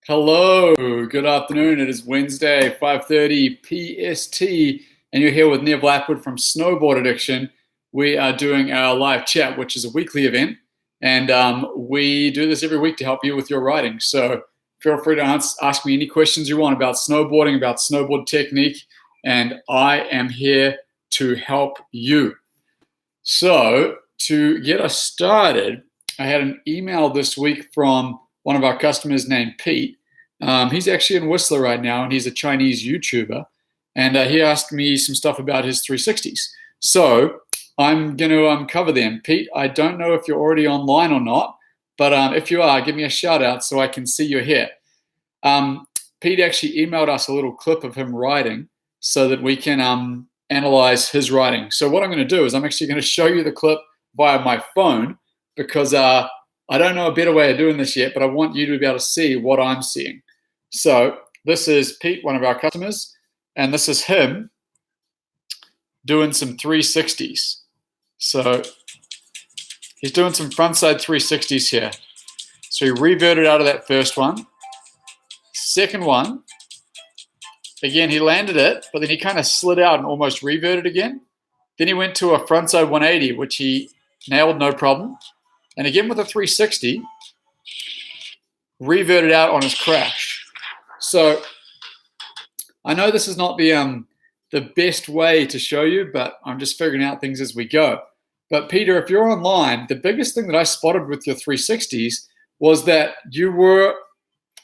Hello, good afternoon. It is Wednesday, 5:30 PST, and you're here with Nev Lapwood from Snowboard Addiction. We are doing our live chat, which is a weekly event, and we do this every week to help you with your riding. So feel free to ask me any questions you want about snowboarding, about snowboard technique, and I am here to help you. So to get us started, I had an email this week from one of our customers named Pete. He's actually in Whistler right now, and he's a Chinese YouTuber. And he asked me some stuff about his 360s. So I'm going to cover them. Pete, I don't know if you're already online or not, but if you are, give me a shout out so I can see you're here. Pete actually emailed us a little clip of him riding so that we can analyze his riding. So what I'm going to do is I'm actually going to show you the clip via my phone because I don't know a better way of doing this yet, but I want you to be able to see what I'm seeing. So this is Pete, one of our customers, and this is him doing some 360s. So he's doing some frontside 360s here. So he reverted out of that first one. Second one, again, he landed it, but then he kind of slid out and almost reverted again. Then he went to a frontside 180, which he nailed no problem. And again with a 360, reverted out on his crash. So I know this is not the best way to show you, but I'm just figuring out things as we go. But Peter, if you're online, the biggest thing that I spotted with your 360s was that you were,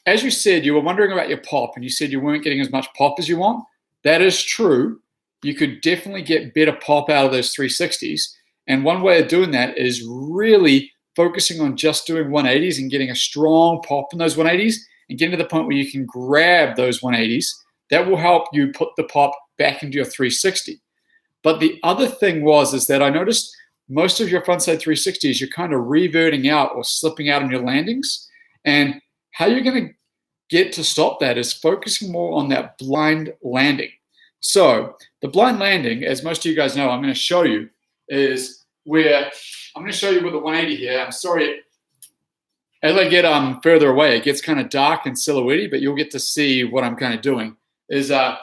as you said, you were wondering about your pop, and you said you weren't getting as much pop as you want. That is true. You could definitely get better pop out of those 360s. And one way of doing that is really focusing on just doing 180s and getting a strong pop in those 180s and getting to the point where you can grab those 180s. That will help you put the pop back into your 360. But the other thing is that I noticed most of your frontside 360s, you're kind of reverting out or slipping out on your landings. And how you're going to get to stop that is focusing more on that blind landing. So the blind landing, as most of you guys know, I'm going to show you, is where I'm going to show you with the 180 here. I'm sorry, as I get further away, it gets kind of dark and silhouetted, but you'll get to see what I'm kind of doing. Is as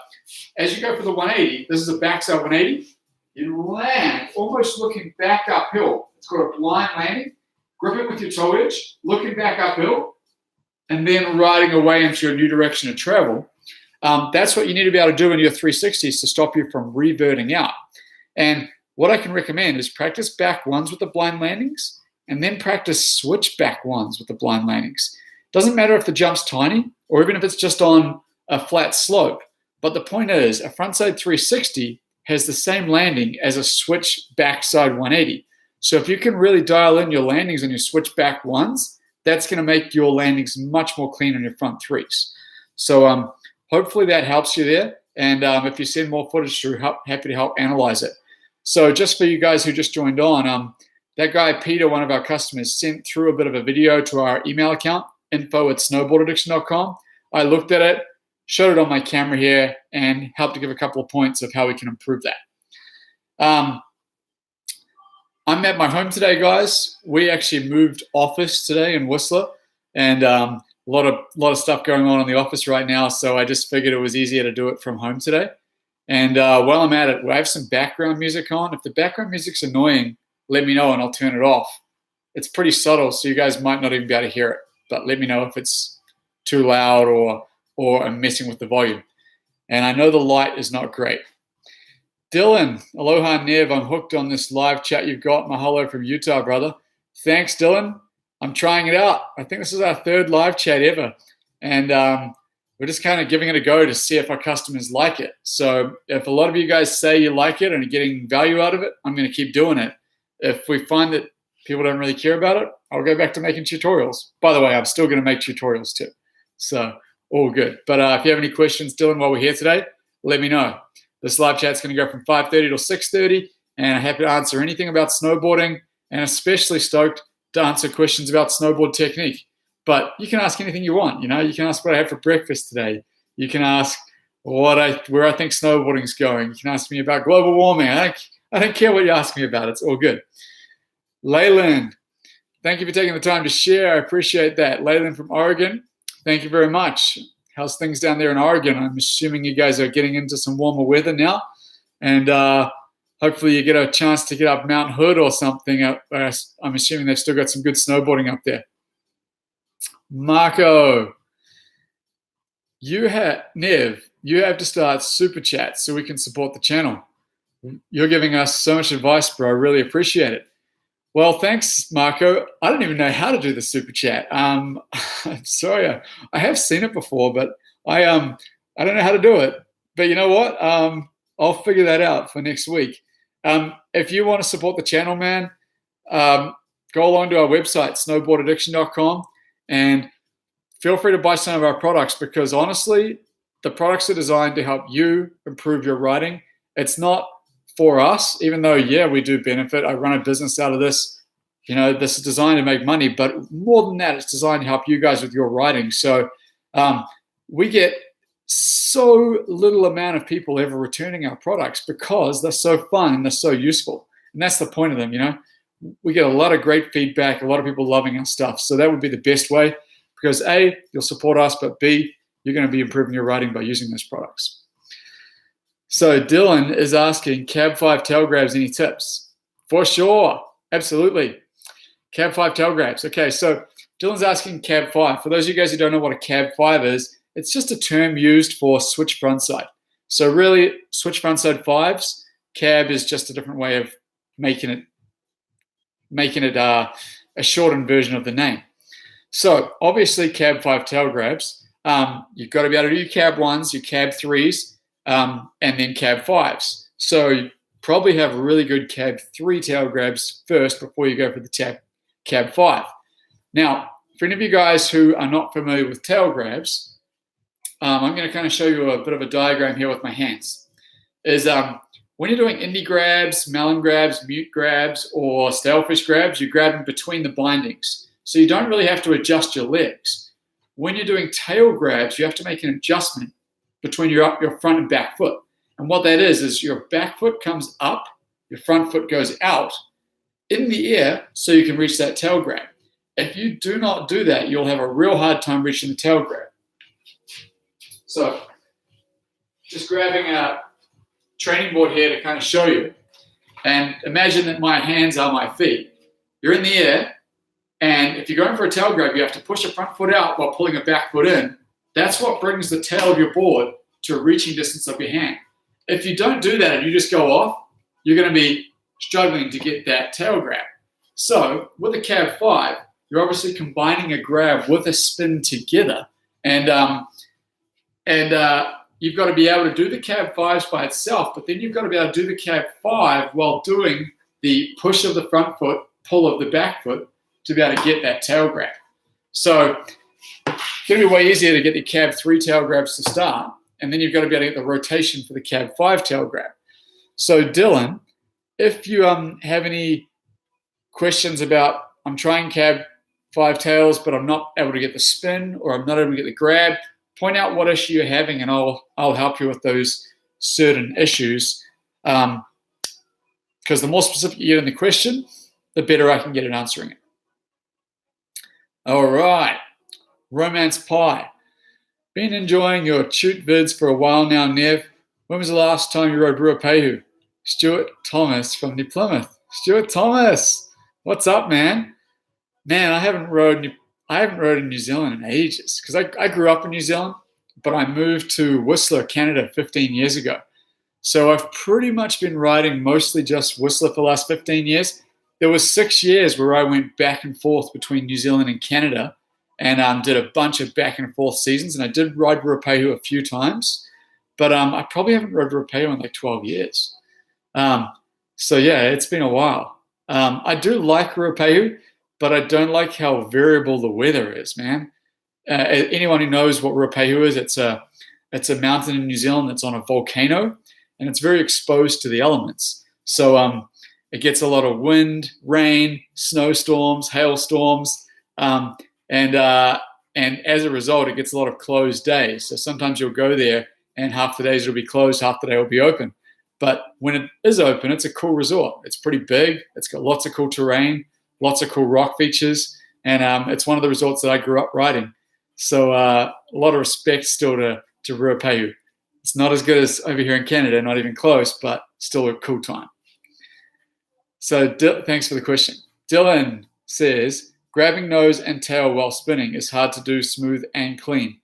you go for the 180, this is a backside 180. You land almost looking back uphill. It's called a blind landing. Grip it with your toe edge, looking back uphill, and then riding away into your new direction of travel. That's what you need to be able to do in your 360s to stop you from reverting out. And what I can recommend is practice back ones with the blind landings and then practice switch back ones with the blind landings. Doesn't matter if the jump's tiny or even if it's just on a flat slope. But the point is, a frontside 360 has the same landing as a switch backside 180. So if you can really dial in your landings on your switch back ones, that's going to make your landings much more clean on your front threes. So hopefully that helps you there. And if you send more footage through, happy to help analyze it. So just for you guys who just joined on, that guy, Peter, one of our customers, sent through a bit of a video to our email account, info@snowboardaddiction.com. I looked at it, showed it on my camera here, and helped to give a couple of points of how we can improve that. I'm at my home today, guys. We actually moved office today in Whistler, and a lot of stuff going on in the office right now, so I just figured it was easier to do it from home today. And while I'm at it, I have some background music on. If the background music's annoying, let me know and I'll turn it off. It's pretty subtle, so you guys might not even be able to hear it. But let me know if it's too loud or I'm messing with the volume. And I know the light is not great. Dylan, aloha Nev, I'm hooked on this live chat you've got. Mahalo from Utah, brother. Thanks, Dylan. I'm trying it out. I think this is our third live chat ever. And we're just kind of giving it a go to see if our customers like it. So if a lot of you guys say you like it and are getting value out of it, I'm going to keep doing it. If we find that people don't really care about it, I'll go back to making tutorials. By the way, I'm still going to make tutorials too. So all good. But if you have any questions, Dylan, while we're here today, let me know. This live chat's going to go from 5:30 to 6:30, and I'm happy to answer anything about snowboarding, and especially stoked to answer questions about snowboard technique. But you can ask anything you want. You can ask what I had for breakfast today. You can ask where I think snowboarding is going. You can ask me about global warming. I don't care what you ask me about. It's all good. Leyland, thank you for taking the time to share. I appreciate that. Leyland from Oregon, thank you very much. How's things down there in Oregon? I'm assuming you guys are getting into some warmer weather now, and hopefully you get a chance to get up Mount Hood or something. I'm assuming they've still got some good snowboarding up there. Marco, Nev, you have to start super chat so we can support the channel. You're giving us so much advice, bro. I really appreciate it. Well, thanks, Marco. I don't even know how to do the super chat. I'm sorry, I have seen it before, but I don't know how to do it. But you know what? I'll figure that out for next week. If you want to support the channel, man, go along to our website, snowboardaddiction.com, and feel free to buy some of our products, because honestly, the products are designed to help you improve your riding. It's not for us, even though, yeah, we do benefit. I run a business out of this. You know, this is designed to make money, but more than that, it's designed to help you guys with your riding. So we get so little amount of people ever returning our products because they're so fun and they're so useful. And that's the point of them, you know. We get a lot of great feedback, a lot of people loving our stuff. So that would be the best way, because A, you'll support us, but B, you're going to be improving your riding by using those products. So Dylan is asking, Cab 5 tail grabs, any tips? For sure. Absolutely. Cab 5 tail grabs. Okay, so Dylan's asking Cab 5. For those of you guys who don't know what a Cab 5 is, it's just a term used for switch frontside. So really, switch frontside 5s, cab is just a different way of making it a shortened version of the name. So obviously, Cab 5 tail grabs, you've got to be able to do your Cab 1s, your Cab 3s, and then Cab 5s. So you probably have really good Cab 3 tail grabs first before you go for the Cab 5. Now, for any of you guys who are not familiar with tail grabs, I'm going to kind of show you a bit of a diagram here with my hands. When you're doing Indy grabs, melon grabs, mute grabs, or Stalefish grabs, you're grabbing between the bindings. So you don't really have to adjust your legs. When you're doing tail grabs, you have to make an adjustment between your front and back foot. And what that is your back foot comes up, your front foot goes out in the air so you can reach that tail grab. If you do not do that, you'll have a real hard time reaching the tail grab. So just grabbing a training board here to kind of show you. And imagine that my hands are my feet. You're in the air, and if you're going for a tail grab, you have to push a front foot out while pulling a back foot in. That's what brings the tail of your board to a reaching distance of your hand. If you don't do that and you just go off, you're going to be struggling to get that tail grab. So with a Cab 5, you're obviously combining a grab with a spin together. And you've got to be able to do the Cab 5s by itself, but then you've got to be able to do the Cab 5 while doing the push of the front foot, pull of the back foot to be able to get that tail grab. So it's going to be way easier to get the Cab 3 tail grabs to start, and then you've got to be able to get the rotation for the Cab 5 tail grab. So Dylan, if you have any questions about, I'm trying Cab 5 tails, but I'm not able to get the spin, or I'm not able to get the grab, point out what issue you're having, and I'll help you with those certain issues. Because the more specific you get in the question, the better I can get at answering it. All right, Romance Pie. Been enjoying your toot vids for a while now, Nev. When was the last time you rode Ruapehu? Stuart Thomas from New Plymouth. Stuart Thomas, what's up, man? Man, I haven't rode in New Zealand in ages, because I grew up in New Zealand, but I moved to Whistler, Canada 15 years ago. So I've pretty much been riding mostly just Whistler for the last 15 years. There was 6 years where I went back and forth between New Zealand and Canada, and did a bunch of back and forth seasons. And I did ride Ruapehu a few times, but I probably haven't rode Ruapehu in like 12 years. So yeah, it's been a while. I do like Ruapehu, but I don't like how variable the weather is, man. Anyone who knows what Ruapehu is, it's a mountain in New Zealand that's on a volcano, and it's very exposed to the elements. So it gets a lot of wind, rain, snowstorms, hailstorms, and as a result, it gets a lot of closed days. So sometimes you'll go there, and half the days will be closed, half the day will be open. But when it is open, it's a cool resort. It's pretty big. It's got lots of cool terrain, lots of cool rock features, and it's one of the resorts that I grew up riding. So a lot of respect still to Ruapehu. It's not as good as over here in Canada, not even close, but still a cool time. So thanks for the question. Dylan says, grabbing nose and tail while spinning is hard to do smooth and clean.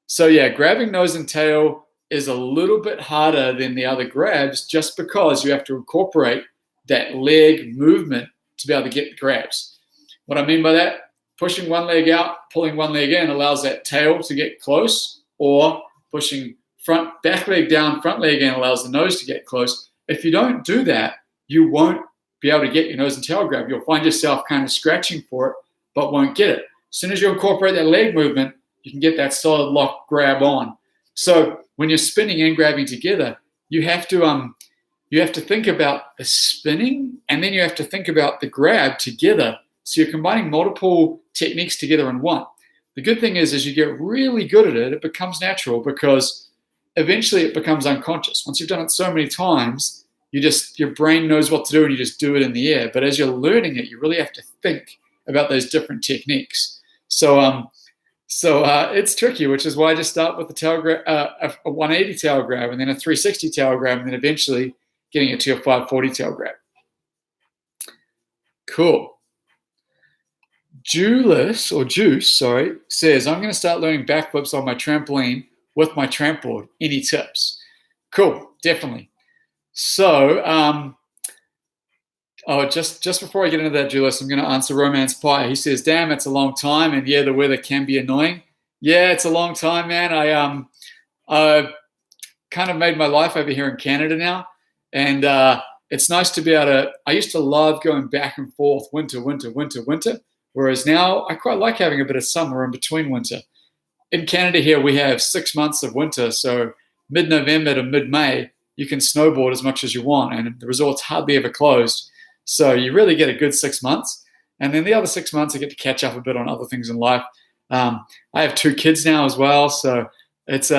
So yeah, grabbing nose and tail is a little bit harder than the other grabs just because you have to incorporate that leg movement to be able to get the grabs. What I mean by that, pushing one leg out, pulling one leg in allows that tail to get close, or pushing back leg down, front leg in allows the nose to get close. If you don't do that, you won't be able to get your nose and tail grab. You'll find yourself kind of scratching for it, but won't get it. As soon as you incorporate that leg movement, you can get that solid lock grab on. So when you're spinning and grabbing together, you have to think about the spinning, and then you have to think about the grab together. So you're combining multiple techniques together in one. The good thing is, as you get really good at it, it becomes natural because eventually it becomes unconscious. Once you've done it so many times, your brain knows what to do and you just do it in the air. But as you're learning it, you really have to think about those different techniques. So it's tricky, which is why I just start with the tail grab, a 180 tail grab, and then a 360 tail grab, and then eventually getting it to your 540 tail grab. Cool. Juice says, I'm going to start learning backflips on my trampoline with my tramboard. Any tips? Cool, definitely. So, just before I get into that, Julius, I'm going to answer Romance Pie. He says, damn, it's a long time, and yeah, the weather can be annoying. Yeah, it's a long time, man. I kind of made my life over here in Canada now, and it's nice to be able to, I used to love going back and forth, winter, whereas now I quite like having a bit of summer in between winter. In Canada here, we have 6 months of winter, so mid-November to mid-May, you can snowboard as much as you want, and the resort's hardly ever closed. So you really get a good 6 months. And then the other 6 months, I get to catch up a bit on other things in life. I have 2 kids now as well, so it's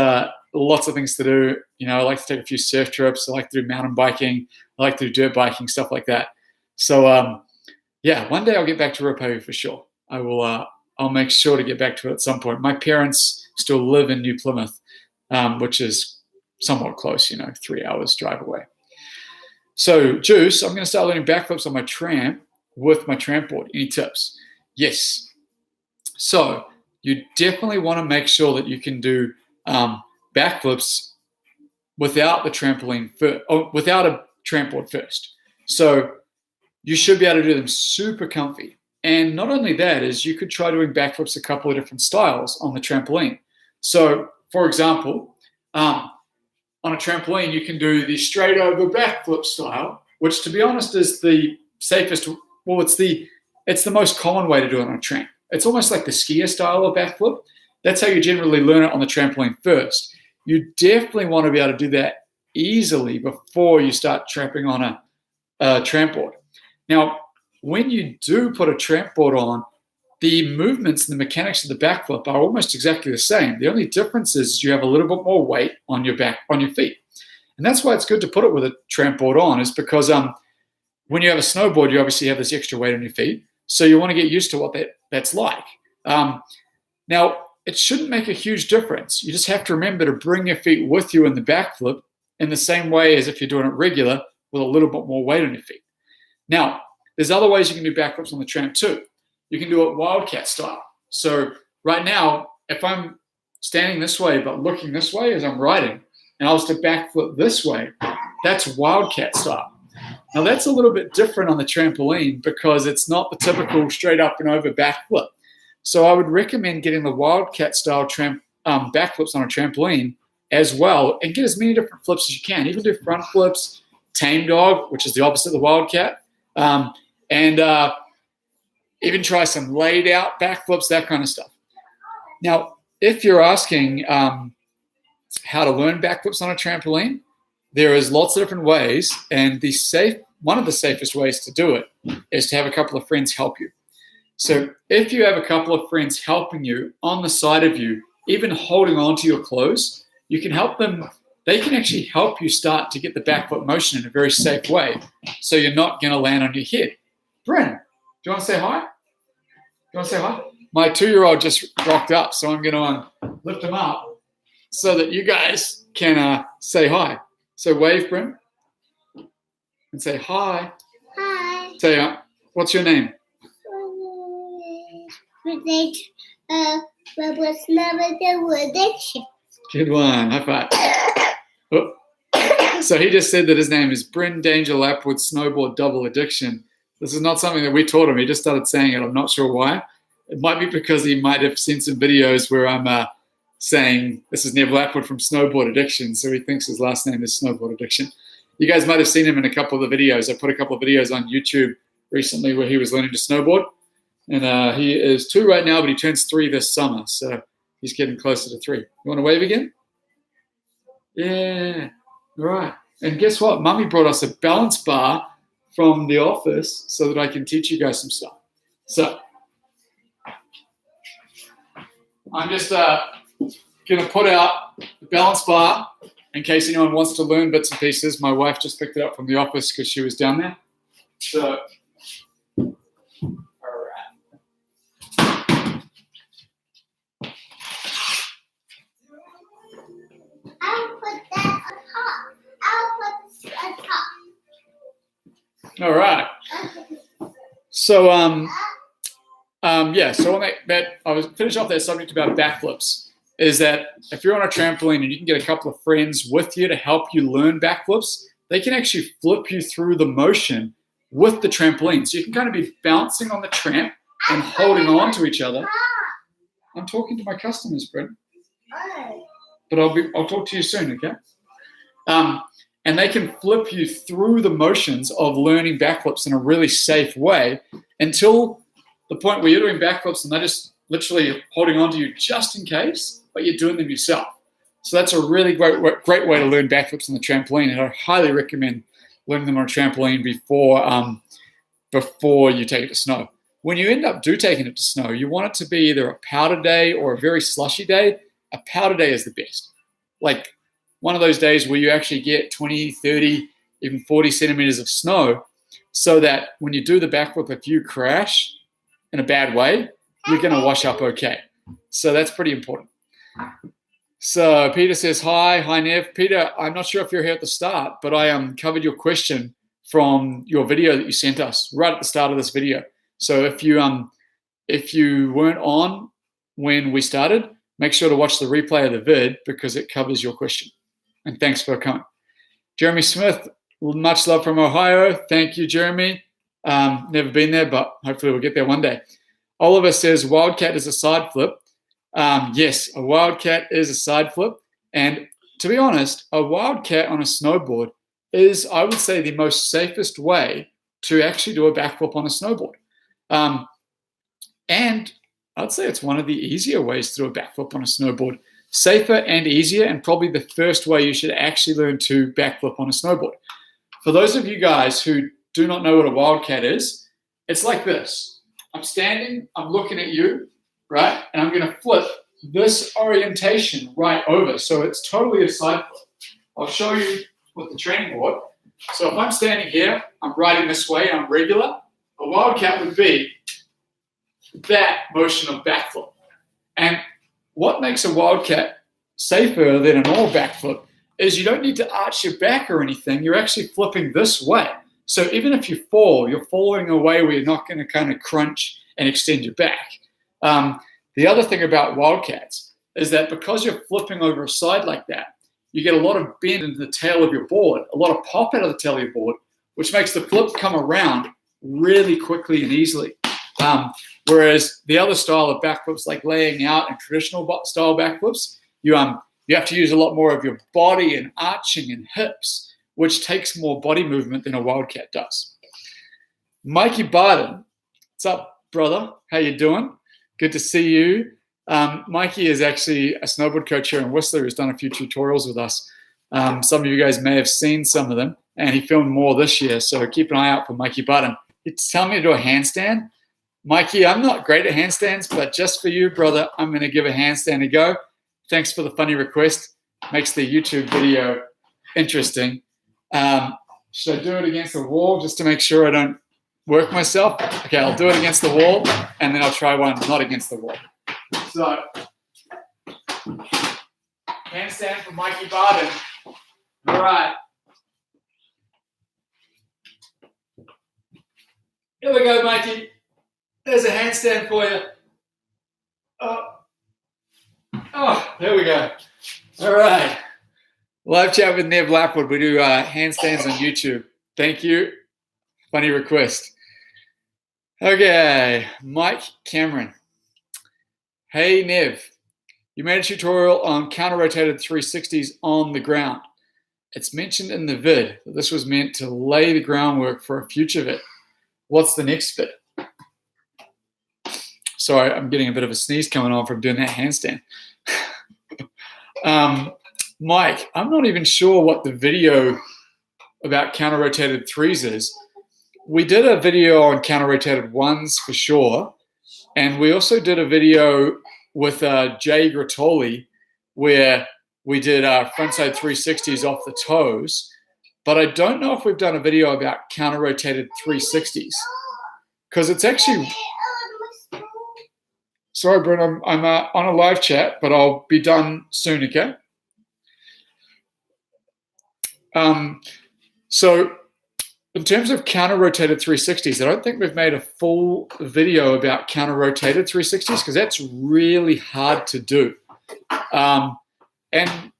lots of things to do. You know, I like to take a few surf trips. I like to do mountain biking. I like to do dirt biking, stuff like that. So, yeah, one day I'll get back to Ruapehu for sure. I'll make sure to get back to it at some point. My parents still live in New Plymouth, which is somewhat close, 3 hours drive away. So, Juice, I'm going to start learning backflips on my tramp with my tramboard. Any tips? Yes. So, you definitely want to make sure that you can do backflips without the trampoline without a tramboard first. So, you should be able to do them super comfy. And not only that, is you could try doing backflips a couple of different styles on the trampoline. So, for example, on a trampoline, you can do the straight over backflip style, which, to be honest, is the safest. Well, it's the most common way to do it on a tramp. It's almost like the skier style of backflip. That's how you generally learn it on the trampoline first. You definitely want to be able to do that easily before you start tramping on a trampoard. Now, when you do put a trampoard on, the movements and the mechanics of the backflip are almost exactly the same. The only difference is you have a little bit more weight on your feet. And that's why it's good to put it with a trampoard on, is because when you have a snowboard, you obviously have this extra weight on your feet. So you want to get used to what that's like. Now, it shouldn't make a huge difference. You just have to remember to bring your feet with you in the backflip in the same way as if you're doing it regular with a little bit more weight on your feet. Now, there's other ways you can do backflips on the tramp too. You can do it wildcat style. So right now, if I'm standing this way but looking this way as I'm riding, and I was to backflip this way, that's wildcat style. Now that's a little bit different on the trampoline because it's not the typical straight up and over backflip. So I would recommend getting the wildcat style backflips on a trampoline as well, and get as many different flips as you can. Even do front flips, tame dog, which is the opposite of the wildcat, and even try some laid out backflips, that kind of stuff. Now, if you're asking how to learn backflips on a trampoline, there is lots of different ways, and one of the safest ways to do it is to have a couple of friends help you. So if you have a couple of friends helping you on the side of you, even holding on to your clothes, you can help them. They can actually help you start to get the backflip motion in a very safe way, so you're not going to land on your head. Bryn, do you want to say hi? my 2-year-old just rocked up, so I'm going to lift him up so that you guys can say hi. So wave, Brent, and say hi. Hi. Say, what's your name? Snowboard Addiction. Good one. High five. Oh. So he just said that his name is Bryn Danger Lapwood Snowboard Double Addiction. This is not something that we taught him. He just started saying it. I'm not sure why. It might be because he might have seen some videos where I'm saying this is Nev Lapwood from Snowboard Addiction, so he thinks his last name is Snowboard Addiction. You guys might have seen him in a couple of the videos. I put a couple of videos on YouTube recently where he was learning to snowboard. And he is 2 right now, but he turns 3 this summer, so he's getting closer to 3. You want to wave again? Yeah. All right. And guess what? Mummy brought us a balance bar from the office so that I can teach you guys some stuff. So I'm just going to put out the balance bar in case anyone wants to learn bits and pieces. My wife just picked it up from the office because she was down there. So, all right. I'll put that on top. I'll put this on top. All right. So, yeah. So I was finish off that subject about backflips. Is that if you're on a trampoline and you can get a couple of friends with you to help you learn backflips, they can actually flip you through the motion with the trampoline. So you can kind of be bouncing on the tramp and holding on to each other. I'm talking to my customers, Brent. But I'll talk to you soon, okay? And they can flip you through the motions of learning backflips in a really safe way until the point where you're doing backflips and they're just literally holding on to you just in case, but you're doing them yourself. So that's a really great way to learn backflips on the trampoline, and I highly recommend learning them on a trampoline before you take it to snow. When you end up taking it to snow, you want it to be either a powder day or a very slushy day. A powder day is the best. Like one of those days where you actually get 20, 30, even 40 centimeters of snow, so that when you do the backflip, if you crash in a bad way, you're going to wash up okay. So that's pretty important. So Peter says, hi Nev. Peter, I'm not sure if you're here at the start, but I covered your question from your video that you sent us right at the start of this video. So if you weren't on when we started, make sure to watch the replay of the vid because it covers your question. And thanks for coming. Jeremy Smith, much love from Ohio. Thank you, Jeremy. Never been there, but hopefully we'll get there one day. Oliver says, wildcat is a side flip. Yes, a wildcat is a side flip. And to be honest, a wildcat on a snowboard is, I would say, the most safest way to actually do a backflip on a snowboard. And I'd say it's one of the easier ways to do a backflip on a snowboard. Safer and easier, and probably the first way you should actually learn to backflip on a snowboard. For those of you guys who do not know what a wildcat is, it's like this. I'm standing, I'm looking at you, right? And I'm going to flip this orientation right over. So it's totally a side flip. I'll show you with the training board. So if I'm standing here, I'm riding this way, I'm regular. A wildcat would be that motion of backflip. And what makes a wildcat safer than a normal backflip is you don't need to arch your back or anything. You're actually flipping this way. So even if you fall, you're falling away where you're not going to kind of crunch and extend your back. The other thing about wildcats is that because you're flipping over a side like that, you get a lot of bend in the tail of your board, a lot of pop out of the tail of your board, which makes the flip come around really quickly and easily. Whereas the other style of backflips, like laying out and traditional style backflips, you have to use a lot more of your body and arching and hips, which takes more body movement than a wildcat does. Mikey Barton, what's up, brother? How you doing? Good to see you. Mikey is actually a snowboard coach here in Whistler who's done a few tutorials with us. Some of you guys may have seen some of them, and he filmed more this year, so keep an eye out for Mikey Barton. He's telling me to do a handstand. Mikey, I'm not great at handstands, but just for you, brother, I'm going to give a handstand a go. Thanks for the funny request. Makes the YouTube video interesting. Should I do it against the wall just to make sure I don't work myself. Okay, I'll do it against the wall, and then I'll try one not against the wall. So, handstand for Mikey Barden. All right. Here we go, Mikey. There's a handstand for you. Oh, there we go. All right. Live chat with Nev Lapwood. We do handstands on YouTube. Thank you. Funny request. Okay, Mike Cameron. Hey, Nev. You made a tutorial on counter-rotated 360s on the ground. It's mentioned in the vid that this was meant to lay the groundwork for a future vid. What's the next vid? Sorry, I'm getting a bit of a sneeze coming on from doing that handstand. Mike, I'm not even sure what the video about counter-rotated threes is. We did a video on counter-rotated ones for sure, and we also did a video with Jay Gratoli where we did frontside 360s off the toes, but I don't know if we've done a video about counter-rotated 360s because it's actually... Sorry, Brent, I'm on a live chat, but I'll be done soon, okay? So in terms of counter-rotated 360s, I don't think we've made a full video about counter-rotated 360s because that's really hard to do. And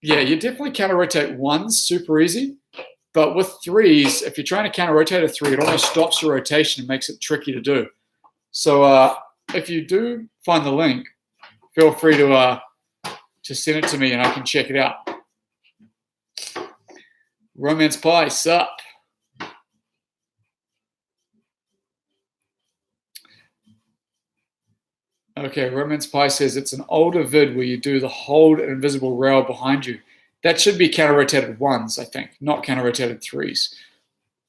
yeah, you definitely counter-rotate ones super easy, but with threes, if you're trying to counter-rotate a three, it almost stops your rotation and makes it tricky to do. So if you do find the link, feel free to send it to me and I can check it out. Romance Pie, sup? Okay, Romance Pie says it's an older vid where you do the hold and invisible rail behind you. That should be counter-rotated ones, I think, not counter-rotated threes.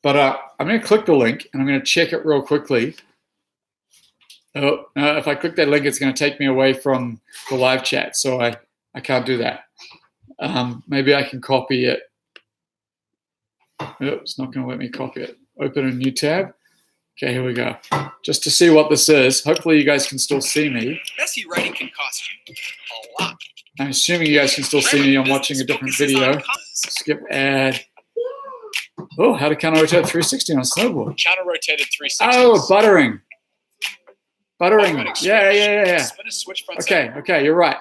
But I'm going to click the link and I'm going to check it real quickly. Oh, if I click that link, it's going to take me away from the live chat, so I can't do that. Maybe I can copy it. Oh, it's not going to let me copy it. Open a new tab. Okay, here we go. Just to see what this is. Hopefully you guys can still see me. Messy writing can cost you a lot. I'm assuming you guys can still see me. I'm watching a different video. Skip ad. Oh, how to counter-rotate 360 on a snowboard. Counter-rotated 360. Oh, buttering. Buttering. Yeah. Spin a switch front side. Okay, you're right.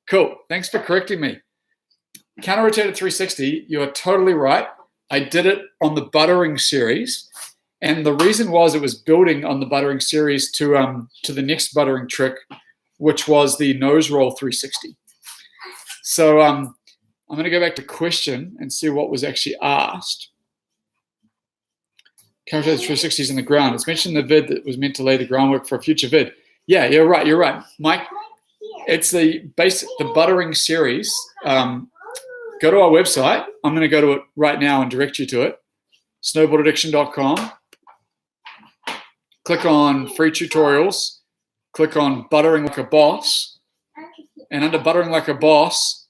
Cool. Thanks for correcting me. Counter-rotated 360, you are totally right. I did it on the buttering series, and the reason was it was building on the buttering series to the next buttering trick, which was the nose roll 360. So I'm going to go back to question and see what was actually asked. Counter-rotated 360s in the ground. It's mentioned in the vid that was meant to lay the groundwork for a future vid. Yeah, you're right, Mike. It's the buttering series. Go to our website. I'm going to go to it right now and direct you to it. snowboardaddiction.com. Click on free tutorials. Click on buttering like a boss. And under buttering like a boss,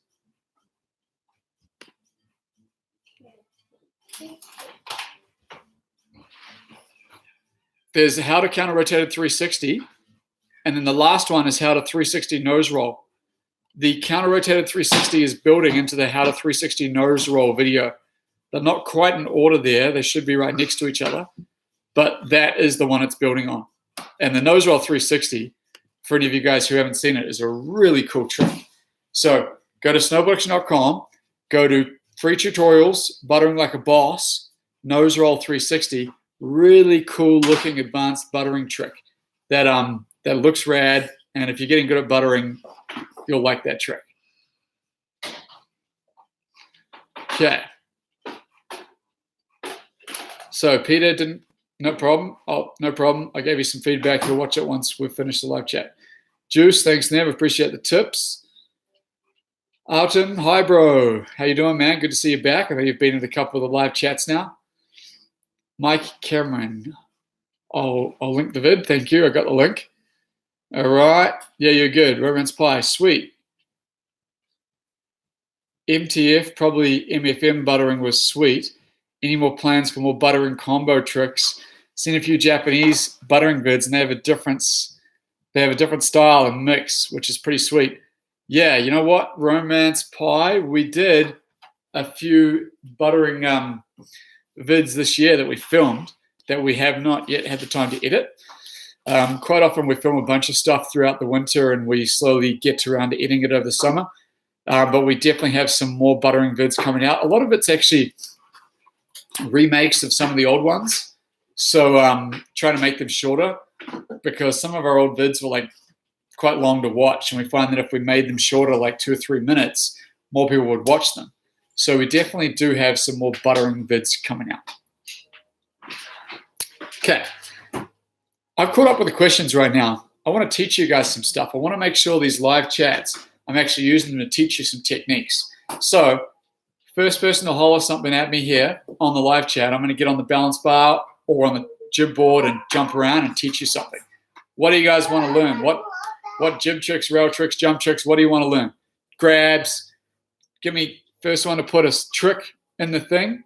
there's how to counter-rotated 360. And then the last one is how to 360 nose roll. The counter-rotated 360 is building into the how to 360 nose roll video. They're not quite in order there. They should be right next to each other. But that is the one it's building on. And the nose roll 360, for any of you guys who haven't seen it, is a really cool trick. So go to snowboardaddiction.com, go to free tutorials, buttering like a boss, nose roll 360, really cool looking advanced buttering trick that looks rad. And if you're getting good at buttering, you'll like that trick. Okay. So Peter didn't, no problem. Oh, no problem. I gave you some feedback. You'll watch it once we've finished the live chat. Juice, thanks, Nev. Appreciate the tips. Alton, hi, bro. How you doing, man? Good to see you back. I know you've been in a couple of the live chats now. Mike Cameron. I'll link the vid. Thank you. I got the link. All right. Yeah, you're good. Romance Pie. Sweet. MTF, probably MFM buttering was sweet. Any more plans for more buttering combo tricks? seen a few Japanese buttering vids, and they have a different style and mix, which is pretty sweet. Yeah, you know what? Romance Pie, we did a few buttering vids this year that we filmed that we have not yet had the time to edit. Quite often we film a bunch of stuff throughout the winter and we slowly get around to editing it over the summer. But we definitely have some more buttering vids coming out. A lot of it's actually remakes of some of the old ones. So trying to make them shorter, because some of our old vids were like quite long to watch, and we find that if we made them shorter, like 2 or 3 minutes, more people would watch them. So we definitely do have some more buttering vids coming out. Okay, I've caught up with the questions right now. I want to teach you guys some stuff. I want to make sure these live chats, I'm actually using them to teach you some techniques. So first person to holler something at me here on the live chat, I'm going to get on the balance bar or on the jib board and jump around and teach you something. What do you guys want to learn? What jib tricks, rail tricks, jump tricks, what do you want to learn? Grabs. Give me first one to put a trick in the thing.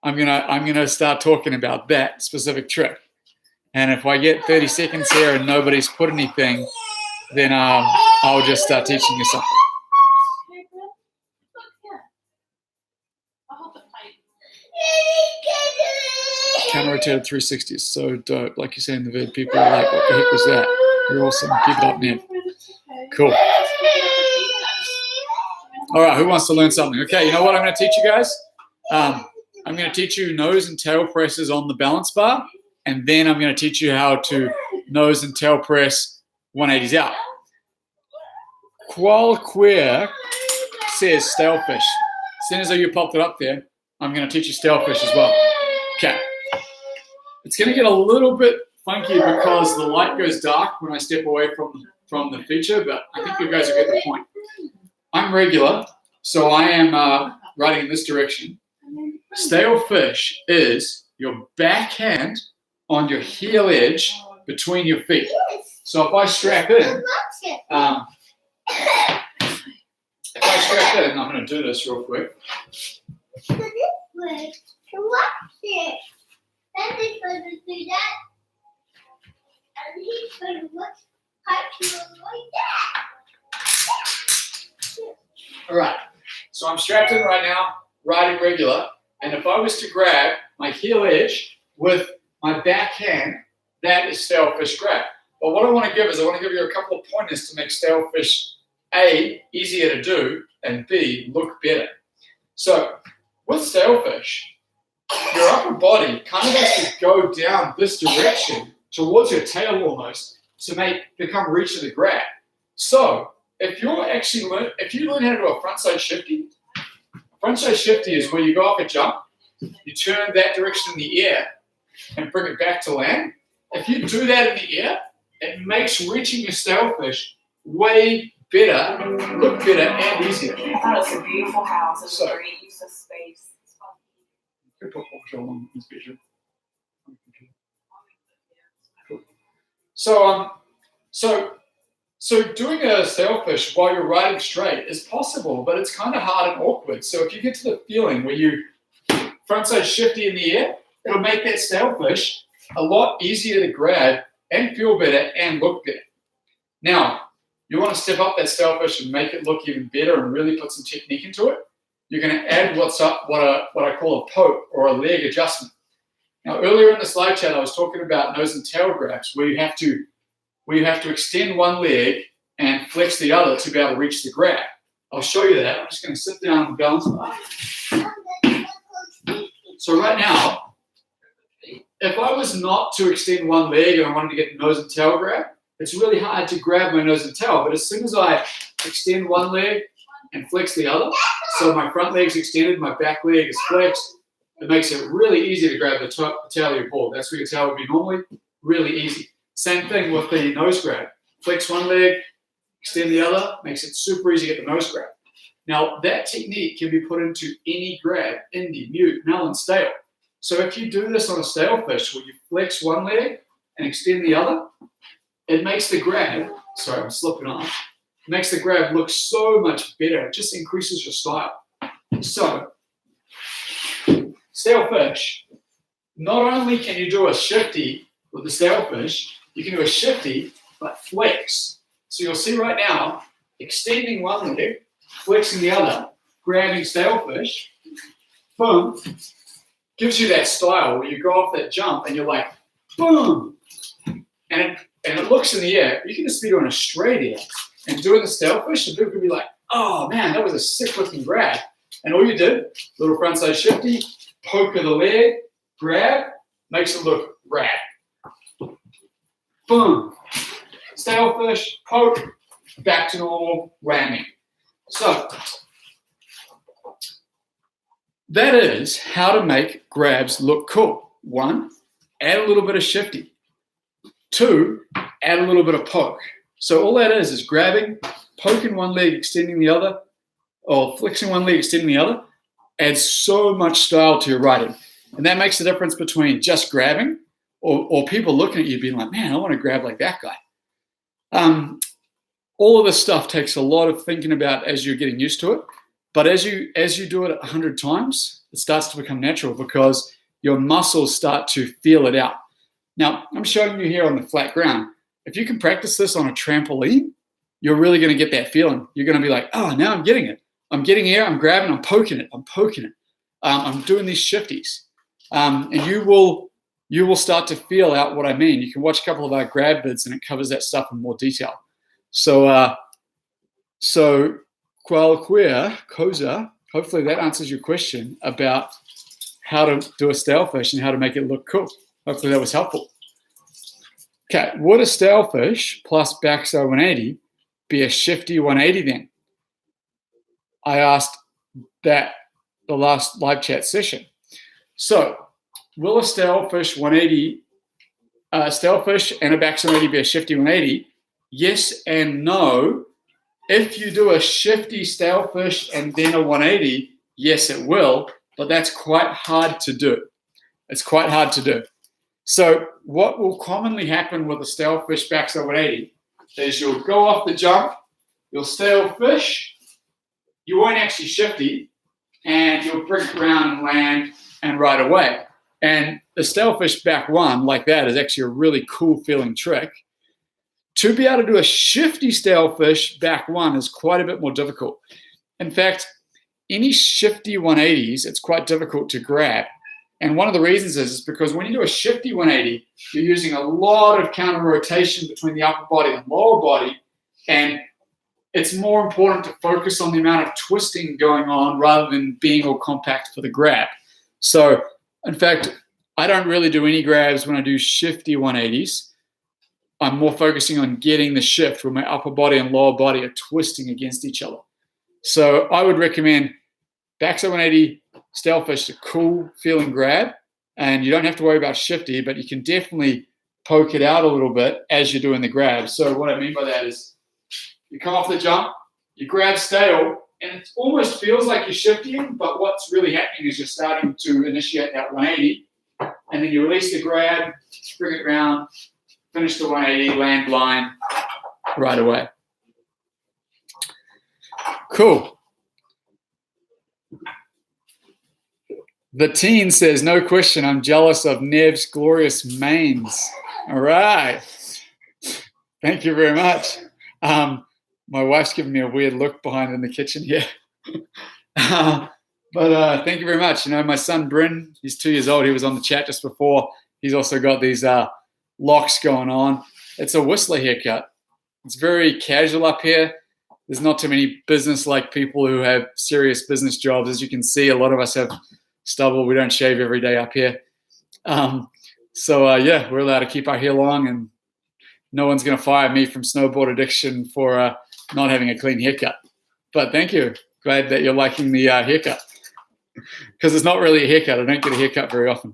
I'm gonna start talking about that specific trick. And if I get 30 seconds here and nobody's put anything, then I'll just start teaching you something. Counter-rotated 360 is so dope. Like you say in the vid, people are like, what the heck was that? You're awesome. Keep it up, Nev. Cool. All right, who wants to learn something? Okay, you know what I'm going to teach you guys? I'm going to teach you nose and tail presses on the balance bar, and then I'm going to teach you how to nose and tail press 180s out. Qualqueer says Stalefish. As soon as you popped it up there, I'm going to teach you Stalefish as well. Okay. It's going to get a little bit funky because the light goes dark when I step away from the feature, but I think you guys will get the point. I'm regular, so I am riding in this direction. Stalefish is your backhand on your heel edge between your feet. So if I strap in, I'm going to do this real quick. Then he's going to do that. And he's going to watch cartoons like that. All right. So I'm strapped in right now, riding regular. And if I was to grab my heel edge with my backhand, that is Stalefish grab. But what I want to give is I want to give you a couple of pointers to make Stalefish, A, easier to do, and B, look better. So with Stalefish, your upper body kind of has to go down this direction towards your tail almost to become reach of the grab. So if you learn how to do a frontside shifty is where you go off a jump, you turn that direction in the air and bring it back to land. If you do that in the air, it makes reaching your Stalefish way better, look better, and easier. I thought it was a beautiful house. It's a great use of space. So doing a Stalefish while you're riding straight is possible, but it's kind of hard and awkward. So if you get to the feeling where you frontside shifty in the air, it'll make that Stalefish a lot easier to grab and feel better and look better. Now, you want to step up that Stalefish and make it look even better and really put some technique into it. You're going to add what I call a poke or a leg adjustment. Now, earlier in this live chat, I was talking about nose and tail grabs, where you have to extend one leg and flex the other to be able to reach the grab. I'll show you that. I'm just going to sit down on the balance bar. So right now, if I was not to extend one leg and I wanted to get the nose and tail grab, it's really hard to grab my nose and tail. But as soon as I extend one leg and flex the other, so my front leg's extended, my back leg is flexed, it makes it really easy to grab the tail of your board. That's where your tail would be normally, really easy. Same thing with the nose grab. Flex one leg, extend the other, makes it super easy to get the nose grab. Now, that technique can be put into any grab, Indy, mute, melon, stale. So if you do this on a Stalefish where you flex one leg and extend the other, it makes the grab, sorry, I'm slipping on, it makes the grab look so much better. It just increases your style. So, Stalefish, not only can you do a shifty with the Stalefish, you can do a shifty, but flex. So you'll see right now, extending one leg, flexing the other, grabbing Stalefish, boom, gives you that style where you go off that jump and you're like, boom, and it looks in the air. You can just be doing a straight air and doing the Stalefish, and people can be like, oh man, that was a sick looking grab. And all you did, little frontside shifty, poke of the leg, grab, makes it look rad. Boom. Stalefish, poke, back to normal, whammy. So that is how to make grabs look cool. 1, add a little bit of shifty. 2, add a little bit of poke. So all that is grabbing, poking one leg, extending the other, or flexing one leg, extending the other, adds so much style to your riding. And that makes the difference between just grabbing or people looking at you being like, man, I want to grab like that guy. All of this stuff takes a lot of thinking about as you're getting used to it. But as you do it 100 times, it starts to become natural because your muscles start to feel it out. Now, I'm showing you here on the flat ground. If you can practice this on a trampoline, you're really going to get that feeling. You're going to be like, oh, now I'm getting it. I'm getting here, I'm grabbing, I'm poking it. I'm doing these shifties. And you will start to feel out what I mean. You can watch a couple of our grab vids and it covers that stuff in more detail. So Qualquia, Koza, hopefully that answers your question about how to do a Stalefish and how to make it look cool. Hopefully that was helpful. Okay, would a Stalefish plus backside 180 be a shifty 180 then? I asked that the last live chat session. So, will a Stalefish 180, Stalefish and a backside 180 be a shifty 180? Yes and no. If you do a shifty Stalefish and then a 180, yes, it will, but that's quite hard to do. It's quite hard to do. So what will commonly happen with a Stalefish backside 180 is you'll go off the jump, you'll Stalefish, you won't actually shifty, and you'll brink around and land and ride away. And the Stalefish back one like that is actually a really cool feeling trick. To be able to do a shifty Stalefish back one is quite a bit more difficult. In fact, any shifty 180s, it's quite difficult to grab. And one of the reasons is because when you do a shifty 180, you're using a lot of counter rotation between the upper body and lower body. And it's more important to focus on the amount of twisting going on rather than being all compact for the grab. So, in fact, I don't really do any grabs when I do shifty 180s. I'm more focusing on getting the shift where my upper body and lower body are twisting against each other. So I would recommend backside 180, Stalefish, a cool feeling grab, and you don't have to worry about shifty, but you can definitely poke it out a little bit as you're doing the grab. So what I mean by that is you come off the jump, you grab stale, and it almost feels like you're shifting, but what's really happening is you're starting to initiate that 180, and then you release the grab, bring it around, finish the 180, land blind right away. Cool. The teen says, no question, I'm jealous of Nev's glorious manes. All right. Thank you very much. My wife's giving me a weird look behind in the kitchen here. But thank you very much. You know, my son, Bryn, he's 2 years old. He was on the chat just before. He's also got these locks going on. It's a Whistler haircut. It's very casual up here. There's not too many business-like people who have serious business jobs. As you can see, a lot of us have stubble. We don't shave every day up here. Yeah, we're allowed to keep our hair long, and no one's going to fire me from Snowboard Addiction for not having a clean haircut. But thank you. Glad that you're liking the haircut, because it's not really a haircut. I don't get a haircut very often.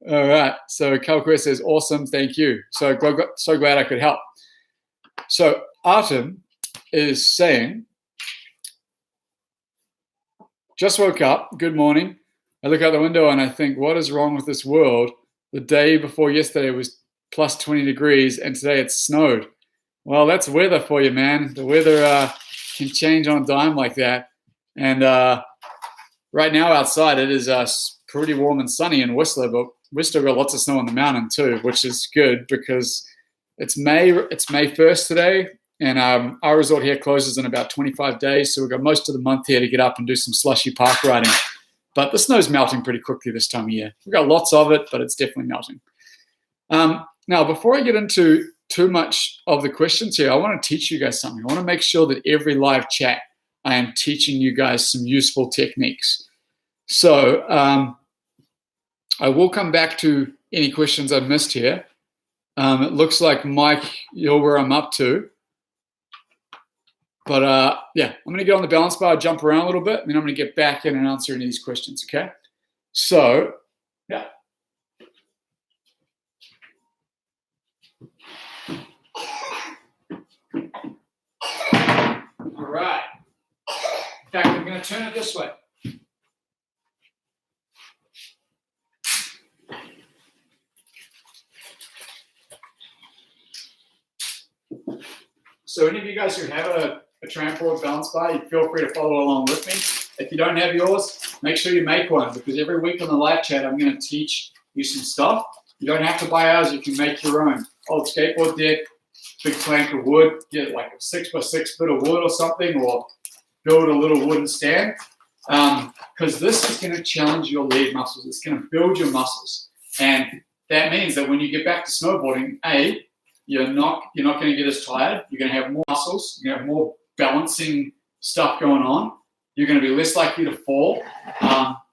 All right. So Calquare says, awesome. Thank you. So glad I could help. So Artem is saying, just woke up. Good morning. I look out the window and I think, what is wrong with this world? The day before yesterday was plus 20 degrees and today it's snowed. Well, that's weather for you, man. The weather can change on a dime like that. And right now outside it is pretty warm and sunny in Whistler, but we've still got lots of snow on the mountain too, which is good because it's May 1st today, and our resort here closes in about 25 days, so we've got most of the month here to get up and do some slushy park riding. But the snow's melting pretty quickly this time of year. We've got lots of it, but it's definitely melting. Now, before I get into too much of the questions here, I want to teach you guys something. I want to make sure that every live chat, I am teaching you guys some useful techniques. So I will come back to any questions I've missed here. It looks like, Mike, you're where I'm up to. But yeah, I'm going to get on the balance bar, jump around a little bit, and then I'm going to get back in and answer any of these questions, okay? So, yeah. All right. In fact, I'm going to turn it this way. So any of you guys who have a trampoline balance bar, you feel free to follow along with me. If you don't have yours, make sure you make one, because every week on the live chat, I'm going to teach you some stuff. You don't have to buy ours, you can make your own. Old skateboard deck, big plank of wood, get like a 6x6 bit of wood or something, or build a little wooden stand. Because this is going to challenge your leg muscles. It's going to build your muscles. And that means that when you get back to snowboarding, you're not going to get as tired. You're going to have more muscles. You're going to have more balancing stuff going on. You're going to be less likely to fall,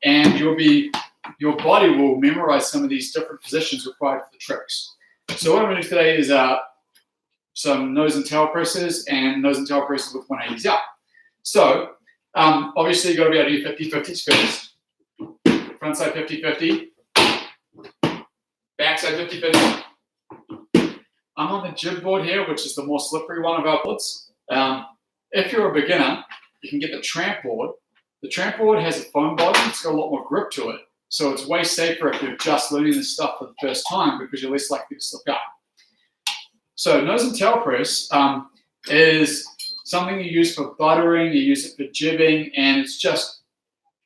and your body will memorize some of these different positions required for the tricks. So what I'm going to do today is some nose and tail presses and nose and tail presses with 180s up. So obviously you've got to be able to do 50-50s first. Front side 50-50. Back side 50-50. I'm on the jib board here, which is the more slippery one of our boards. If you're a beginner, you can get the tramp board. The tramp board has a foam bottom. It's got a lot more grip to it. So it's way safer if you're just learning this stuff for the first time, because you're less likely to slip up. So nose and tail press is something you use for buttering, you use it for jibbing, and it's just,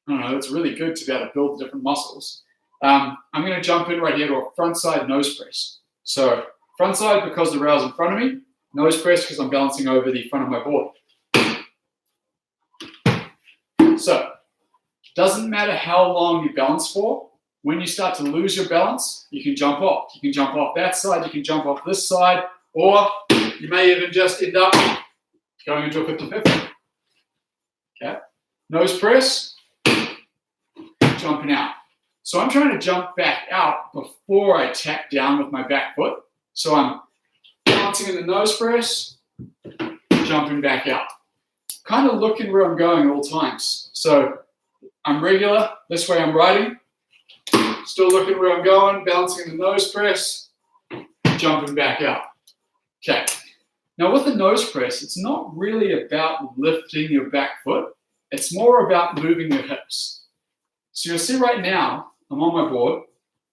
I don't know, it's really good to be able to build different muscles. I'm going to jump in right here to a front side nose press. So front side because the rail's in front of me, nose press because I'm balancing over the front of my board. So, doesn't matter how long you balance for, when you start to lose your balance, you can jump off. You can jump off that side, you can jump off this side, or you may even just end up going into a 50-50. Okay? Nose press, jumping out. So I'm trying to jump back out before I tap down with my back foot. So I'm bouncing in the nose press, jumping back out. Kind of looking where I'm going at all times. So I'm regular, this way I'm riding, still looking where I'm going, balancing in the nose press, jumping back out. Okay. Now with the nose press, it's not really about lifting your back foot. It's more about moving your hips. So you'll see right now, I'm on my board.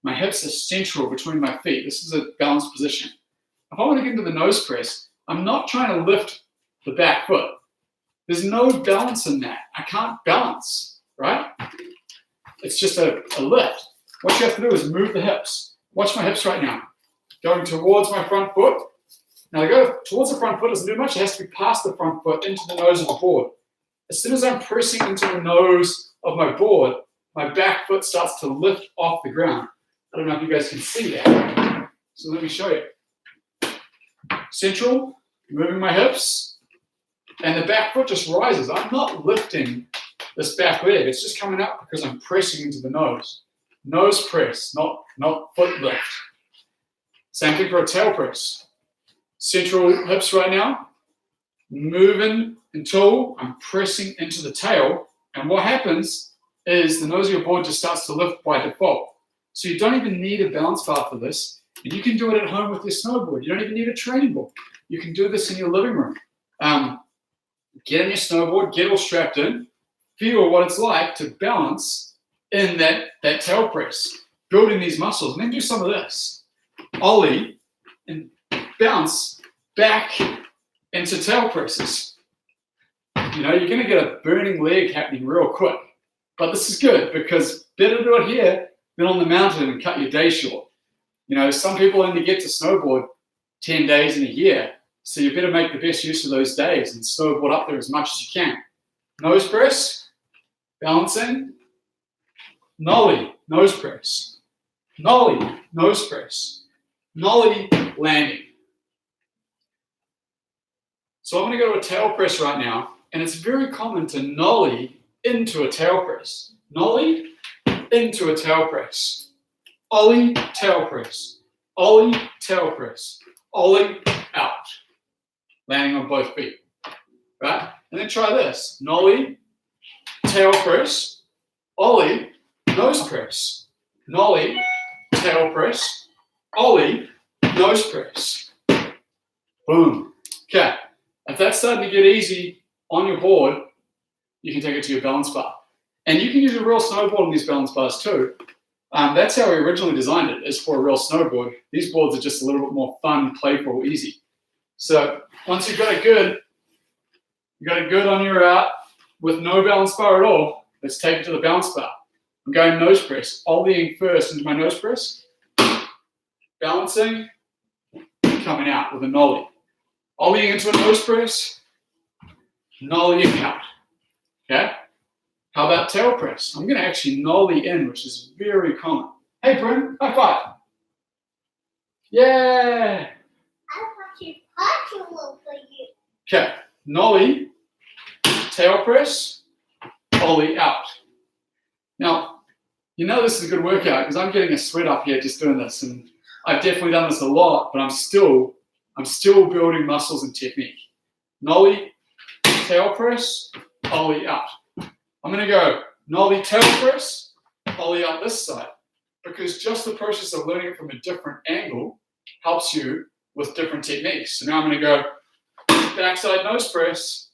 My hips are central between my feet. This is a balanced position. If I want to get into the nose press, I'm not trying to lift the back foot. There's no balance in that. I can't balance, right? It's just a lift. What you have to do is move the hips. Watch my hips right now. Going towards my front foot. Now, to go towards the front foot doesn't do much. It has to be past the front foot into the nose of the board. As soon as I'm pressing into the nose of my board, my back foot starts to lift off the ground. I don't know if you guys can see that. So let me show you. Central, moving my hips. And the back foot just rises. I'm not lifting this back leg. It's just coming up because I'm pressing into the nose. Nose press, not foot lift. Same thing for a tail press. Central hips right now. Moving until I'm pressing into the tail. And what happens is the nose of your board just starts to lift by default. So you don't even need a balance bar for this. And you can do it at home with your snowboard. You don't even need a training board. You can do this in your living room. Get on your snowboard, get all strapped in, feel what it's like to balance in that tail press, building these muscles, and then do some of this. Ollie and bounce back into tail presses. You know, you're going to get a burning leg happening real quick. But this is good because better do it here been on the mountain and cut your day short. You know, some people only get to snowboard 10 days in a year, so you better make the best use of those days and snowboard up there as much as you can. Nose press, balancing, nollie, nose press, nollie, nose press, nollie, landing. So I'm going to go to a tail press right now, and it's very common to nollie into a tail press. Nollie into a tail press. Ollie, tail press. Ollie, tail press. Ollie, out. Landing on both feet. Right? And then try this. Nollie, tail press. Ollie, nose press. Nollie, tail press. Ollie, nose press. Boom. Okay. If that's starting to get easy on your board, you can take it to your balance bar. And you can use a real snowboard on these balance bars too. That's how we originally designed it, is for a real snowboard. These boards are just a little bit more fun, playful, easy. So once you've got it good, on your out with no balance bar at all, let's take it to the balance bar. I'm going nose press, ollieing first into my nose press, balancing, coming out with a nollie. Ollieing into a nose press, nollieing out. Okay? How about tail press? I'm going to actually nollie in, which is very common. Hey, Bryn, high five. Yeah. I want to punch a little for you. Okay, nollie, tail press, ollie out. Now, you know this is a good workout because I'm getting a sweat up here just doing this, and I've definitely done this a lot, but I'm still building muscles and technique. Nollie, tail press, ollie out. I'm going to go nollie, tail press, ollie out this side, because just the process of learning it from a different angle helps you with different techniques. So now I'm going to go backside nose press,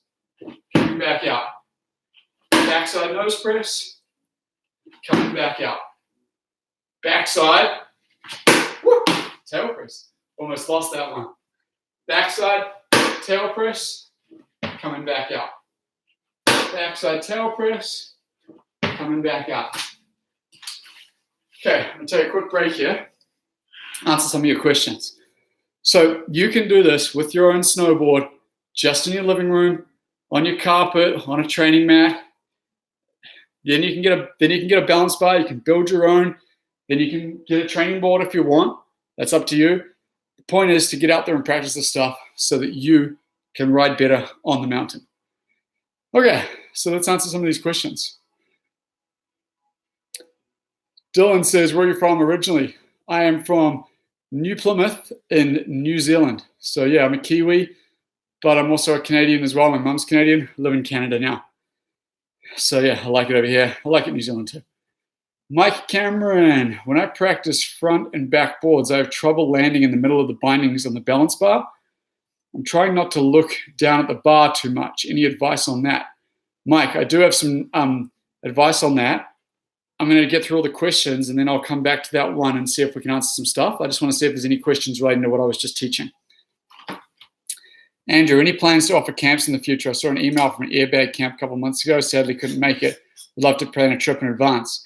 coming back out. Backside nose press, coming back out. Backside, whoop, tail press. Almost lost that one. Backside, tail press, coming back out. Backside tail press, coming back out. Okay, I'm going to take a quick break here, answer some of your questions. So you can do this with your own snowboard, just in your living room, on your carpet, on a training mat. Then you can get a balance bar. You can build your own. Then you can get a training board if you want. That's up to you. The point is to get out there and practice this stuff so that you can ride better on the mountain. Okay, so let's answer some of these questions. Dylan says, where are you from originally? I am from New Plymouth in New Zealand. So yeah, I'm a Kiwi, but I'm also a Canadian as well. My mum's Canadian, I live in Canada now. So yeah, I like it over here. I like it in New Zealand too. Mike Cameron, when I practice front and back boards, I have trouble landing in the middle of the bindings on the balance bar. I'm trying not to look down at the bar too much. Any advice on that? Mike, I do have some advice on that. I'm going to get through all the questions and then I'll come back to that one and see if we can answer some stuff. I just want to see if there's any questions relating to what I was just teaching. Andrew, any plans to offer camps in the future? I saw an email from an airbag camp a couple of months ago. Sadly, couldn't make it. Would love to plan a trip in advance.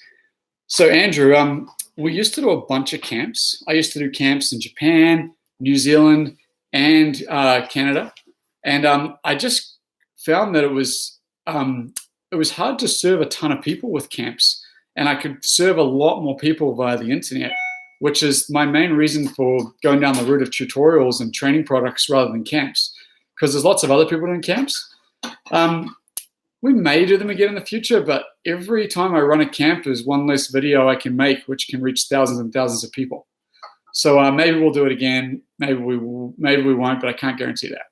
So Andrew, we used to do a bunch of camps. I used to do camps in Japan, New Zealand, and Canada. And I just found that it was hard to serve a ton of people with camps. And I could serve a lot more people via the internet, which is my main reason for going down the route of tutorials and training products rather than camps, because there's lots of other people doing camps. We may do them again in the future, but every time I run a camp, there's one less video I can make, which can reach thousands and thousands of people. So maybe we'll do it again. Maybe we won't, but I can't guarantee that.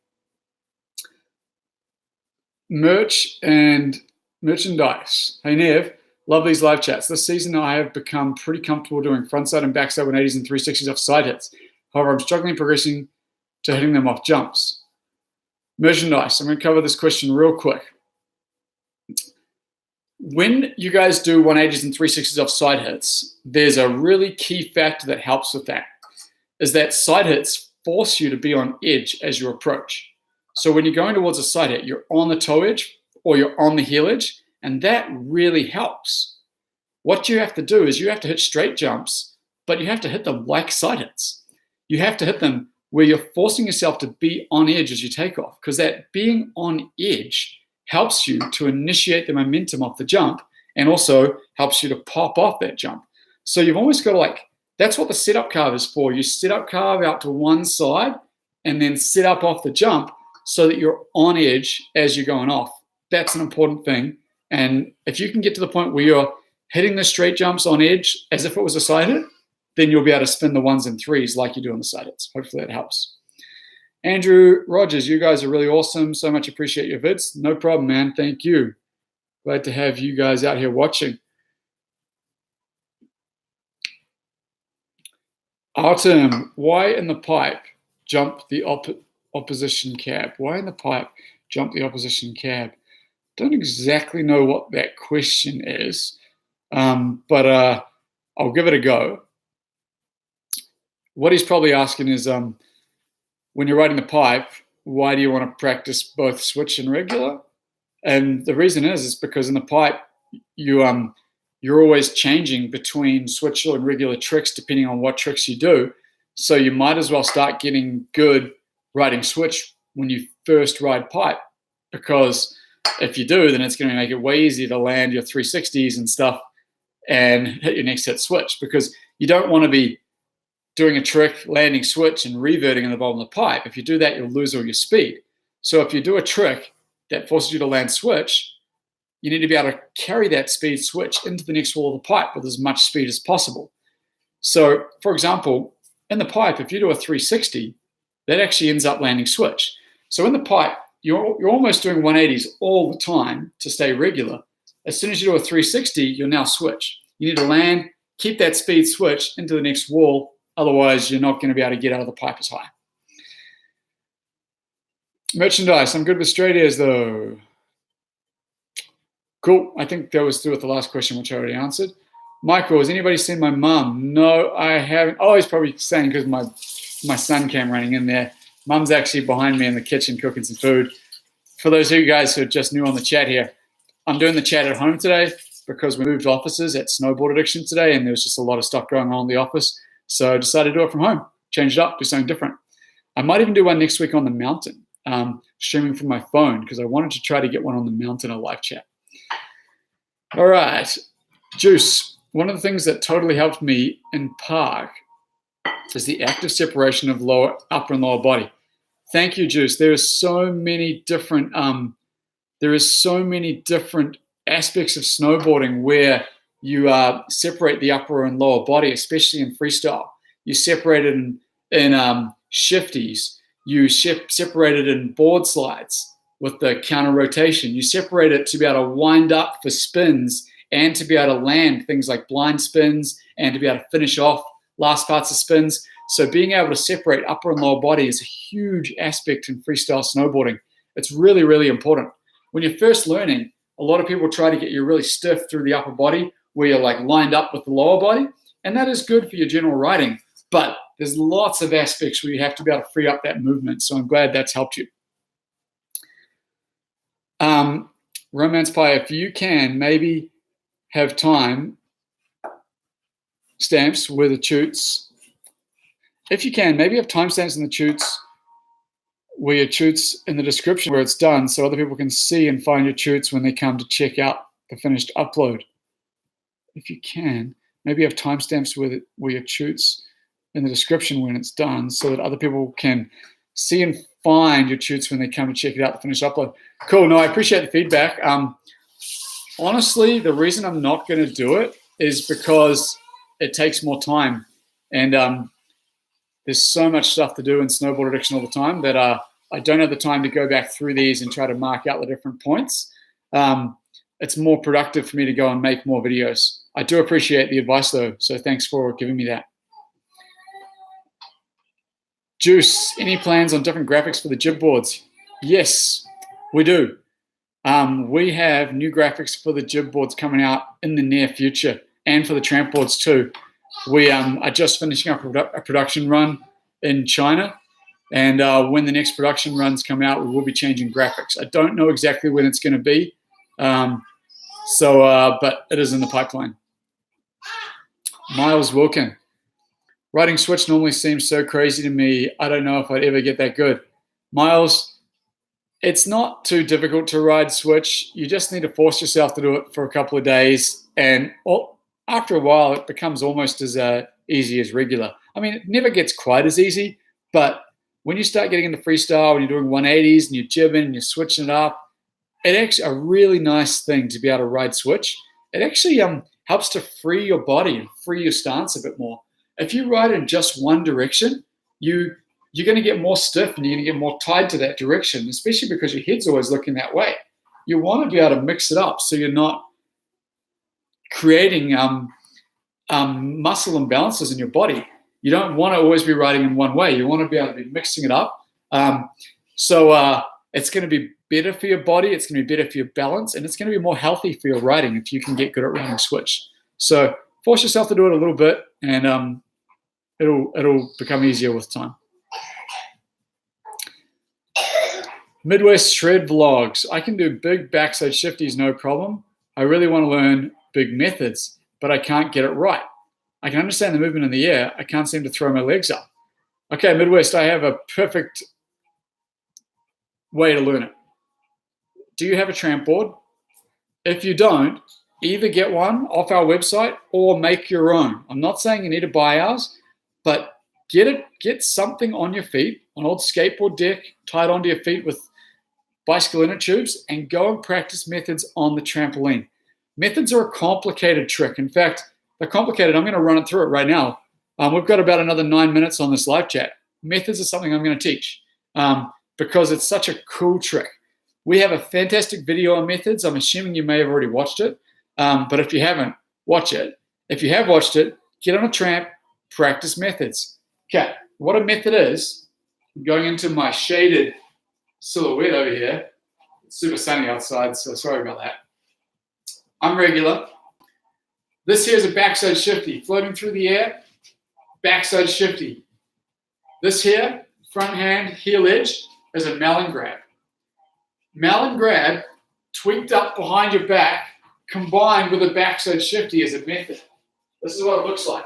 Merch and merchandise. Hey, Nev. Love these live chats. This season, I have become pretty comfortable doing frontside and backside 180s and 360s off side hits. However, I'm struggling progressing to hitting them off jumps. Merchandise. I'm going to cover this question real quick. When you guys do 180s and 360s off side hits, there's a really key factor that helps with that, is that side hits force you to be on edge as you approach. So when you're going towards a side hit, you're on the toe edge or you're on the heel edge, and that really helps. what you have to do is you have to hit straight jumps, but you have to hit them like side hits. You have to hit them where you're forcing yourself to be on edge as you take off, because that being on edge helps you to initiate the momentum off the jump and also helps you to pop off that jump. So you've almost got to that's what the setup carve is for. You set up carve out to one side and then set up off the jump so that you're on edge as you're going off. That's an important thing. And if you can get to the point where you're hitting the straight jumps on edge as if it was a side hit, then you'll be able to spin the 1s and 3s like you do on the side hits. Hopefully that helps. Andrew Rogers, you guys are really awesome. So much appreciate your vids. No problem, man. Thank you. Glad to have you guys out here watching. Artem, why in the pipe jump the opposition cab? Why in the pipe jump the opposition cab? Don't exactly know what that question is, but I'll give it a go. What he's probably asking is, when you're riding the pipe, why do you want to practice both switch and regular? And the reason is because in the pipe, you're always changing between switch and regular tricks depending on what tricks you do. So you might as well start getting good riding switch when you first ride pipe, because if you do, then it's going to make it way easier to land your 360s and stuff and hit your next hit switch, because you don't want to be doing a trick, landing switch and reverting in the bottom of the pipe. If you do that, you'll lose all your speed. So if you do a trick that forces you to land switch, you need to be able to carry that speed switch into the next wall of the pipe with as much speed as possible. So, for example, in the pipe, if you do a 360, that actually ends up landing switch. So in the pipe, you're almost doing 180s all the time to stay regular. As soon as you do a 360, you'll now switch. You need to land, keep that speed switch into the next wall. Otherwise, you're not going to be able to get out of the pipe as high. Merchandise. I'm good with straight airs, though. Cool. I think that was through with the last question, which I already answered. Michael, has anybody seen my mum? No, I haven't. Oh, he's probably saying because my son came running in there. Mum's actually behind me in the kitchen cooking some food. For those of you guys who are just new on the chat here, I'm doing the chat at home today because we moved offices at Snowboard Addiction today, and there's just a lot of stuff going on in the office. So I decided to do it from home, change it up, do something different. I might even do one next week on the mountain, streaming from my phone, because I wanted to try to get one on the mountain, a live chat. All right, Juice. One of the things that totally helped me in park is the active separation of upper and lower body. Thank you, Juice. There are so many different aspects of snowboarding where you separate the upper and lower body, especially in freestyle. You separate it in shifties. You separate it in board slides with the counter rotation. You separate it to be able to wind up for spins and to be able to land things like blind spins and to be able to finish off last parts of spins. So being able to separate upper and lower body is a huge aspect in freestyle snowboarding. It's really, really important. When you're first learning, a lot of people try to get you really stiff through the upper body where you're like lined up with the lower body. And that is good for your general riding. But there's lots of aspects where you have to be able to free up that movement. So I'm glad that's helped you. Romance Pie, if you can, maybe have time stamps with the chutes. If you can, maybe have timestamps in the chutes where your chutes in the description where it's done, so other people can see and find your chutes when they come to check out the finished upload. If you can, maybe have timestamps where your chutes in the description when it's done, so that other people can see and find your chutes when they come to check it out, the finished upload. Cool. No, I appreciate the feedback. Honestly, the reason I'm not going to do it is because it takes more time, and there's so much stuff to do in Snowboard Addiction all the time that I don't have the time to go back through these and try to mark out the different points. It's more productive for me to go and make more videos. I do appreciate the advice, though, so thanks for giving me that. Juice, any plans on different graphics for the jib boards? Yes, we do. We have new graphics for the jib boards coming out in the near future, and for the tramp boards too. We are just finishing up a production run in China, and when the next production runs come out, we will be changing graphics. I don't know exactly when it's going to be, but it is in the pipeline. Miles Wilkin. Riding switch normally seems so crazy to me. I don't know if I'd ever get that good. Miles, it's not too difficult to ride switch. You just need to force yourself to do it for a couple of days. And after a while, it becomes almost as easy as regular. I mean, it never gets quite as easy, but when you start getting into freestyle and you're doing 180s and you're jibbing and you're switching it up, it's actually a really nice thing to be able to ride switch. It actually helps to free your body and free your stance a bit more. If you ride in just one direction, you're going to get more stiff and you're going to get more tied to that direction, especially because your head's always looking that way. You want to be able to mix it up so you're not creating muscle imbalances in your body. You don't want to always be riding in one way. You want to be able to be mixing it up. So it's going to be better for your body. It's going to be better for your balance, and it's going to be more healthy for your riding if you can get good at riding switch. So force yourself to do it a little bit, and it'll become easier with time. Midwest Shred Vlogs. I can do big backside shifties, no problem. I really want to learn big methods, but I can't get it right. I can understand the movement in the air. I can't seem to throw my legs up. Okay, Midwest, I have a perfect way to learn it. Do you have a tramp board? If you don't, either get one off our website or make your own. I'm not saying you need to buy ours, but get something on your feet, an old skateboard deck tied onto your feet with bicycle inner tubes, and go and practice methods on the trampoline. Methods are a complicated trick. In fact, they're complicated. I'm going to run it through it right now. We've got about another 9 minutes on this live chat. Methods are something I'm going to teach because it's such a cool trick. We have a fantastic video on methods. I'm assuming you may have already watched it, but if you haven't, watch it. If you have watched it, get on a tramp, practice methods. Okay, what a method is, I'm going into my shaded silhouette over here. It's super sunny outside, so sorry about that. I'm regular. This here is a backside shifty, floating through the air, backside shifty. This here, front hand, heel edge, is a Malin grab. Malin grab, tweaked up behind your back, combined with a backside shifty as a method. This is what it looks like.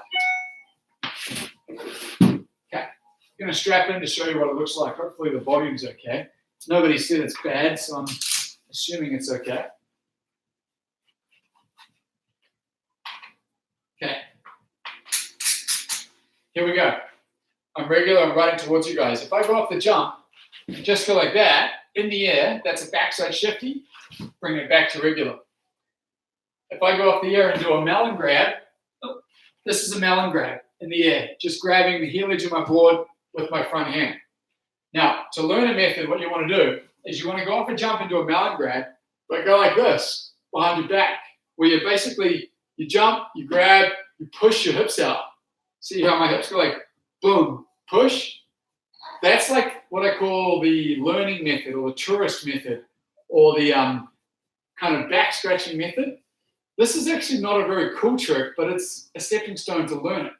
Okay, I'm going to strap in to show you what it looks like. Hopefully the volume's okay. Nobody said it's bad, so I'm assuming it's okay. Okay. Here we go. I'm regular, I'm riding towards you guys. If I go off the jump, just go like that, in the air, that's a backside shifty, bring it back to regular. If I go off the air and do a Malin grab, this is a Malin grab in the air, just grabbing the heel edge of my board with my front hand. Now, to learn a method, what you want to do is you want to go off a jump and do a Malin grab, but go like this, behind your back, where you basically, you jump, you grab, you push your hips out. See how my hips go like, boom, push? That's like what I call the learning method or the tourist method or the kind of back scratching method. This is actually not a very cool trick, but it's a stepping stone to learn it.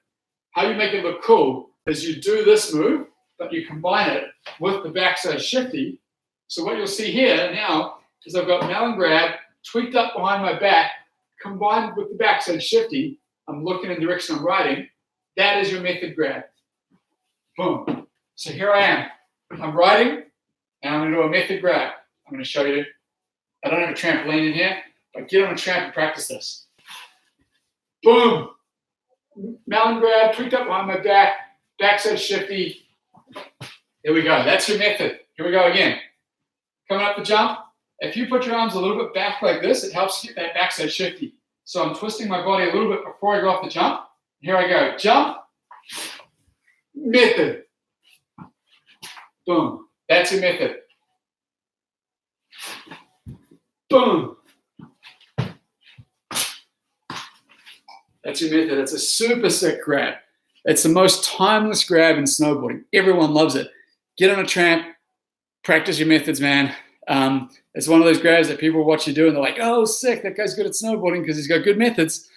How you make it look cool is you do this move, but you combine it with the backside shifty. So what you'll see here now is I've got Malin grab tweaked up behind my back, combined with the backside shifty. I'm looking in the direction I'm riding. That is your method grab. Boom. So here I am. I'm riding, and I'm going to do a method grab. I'm going to show you. I don't have a trampoline in here, but get on a tramp and practice this. Boom. Malin grab, tweaked up behind my back, backside shifty. Here we go. That's your method. Here we go again. Coming up the jump. If you put your arms a little bit back like this, it helps get that backside shifty. So I'm twisting my body a little bit before I go off the jump. Here I go. Jump. Method. Boom. That's your method. Boom. That's your method. It's a super sick grab. It's the most timeless grab in snowboarding. Everyone loves it. Get on a tramp. Practice your methods, man. It's one of those grabs that people watch you do and they're like, oh, sick, that guy's good at snowboarding because he's got good methods.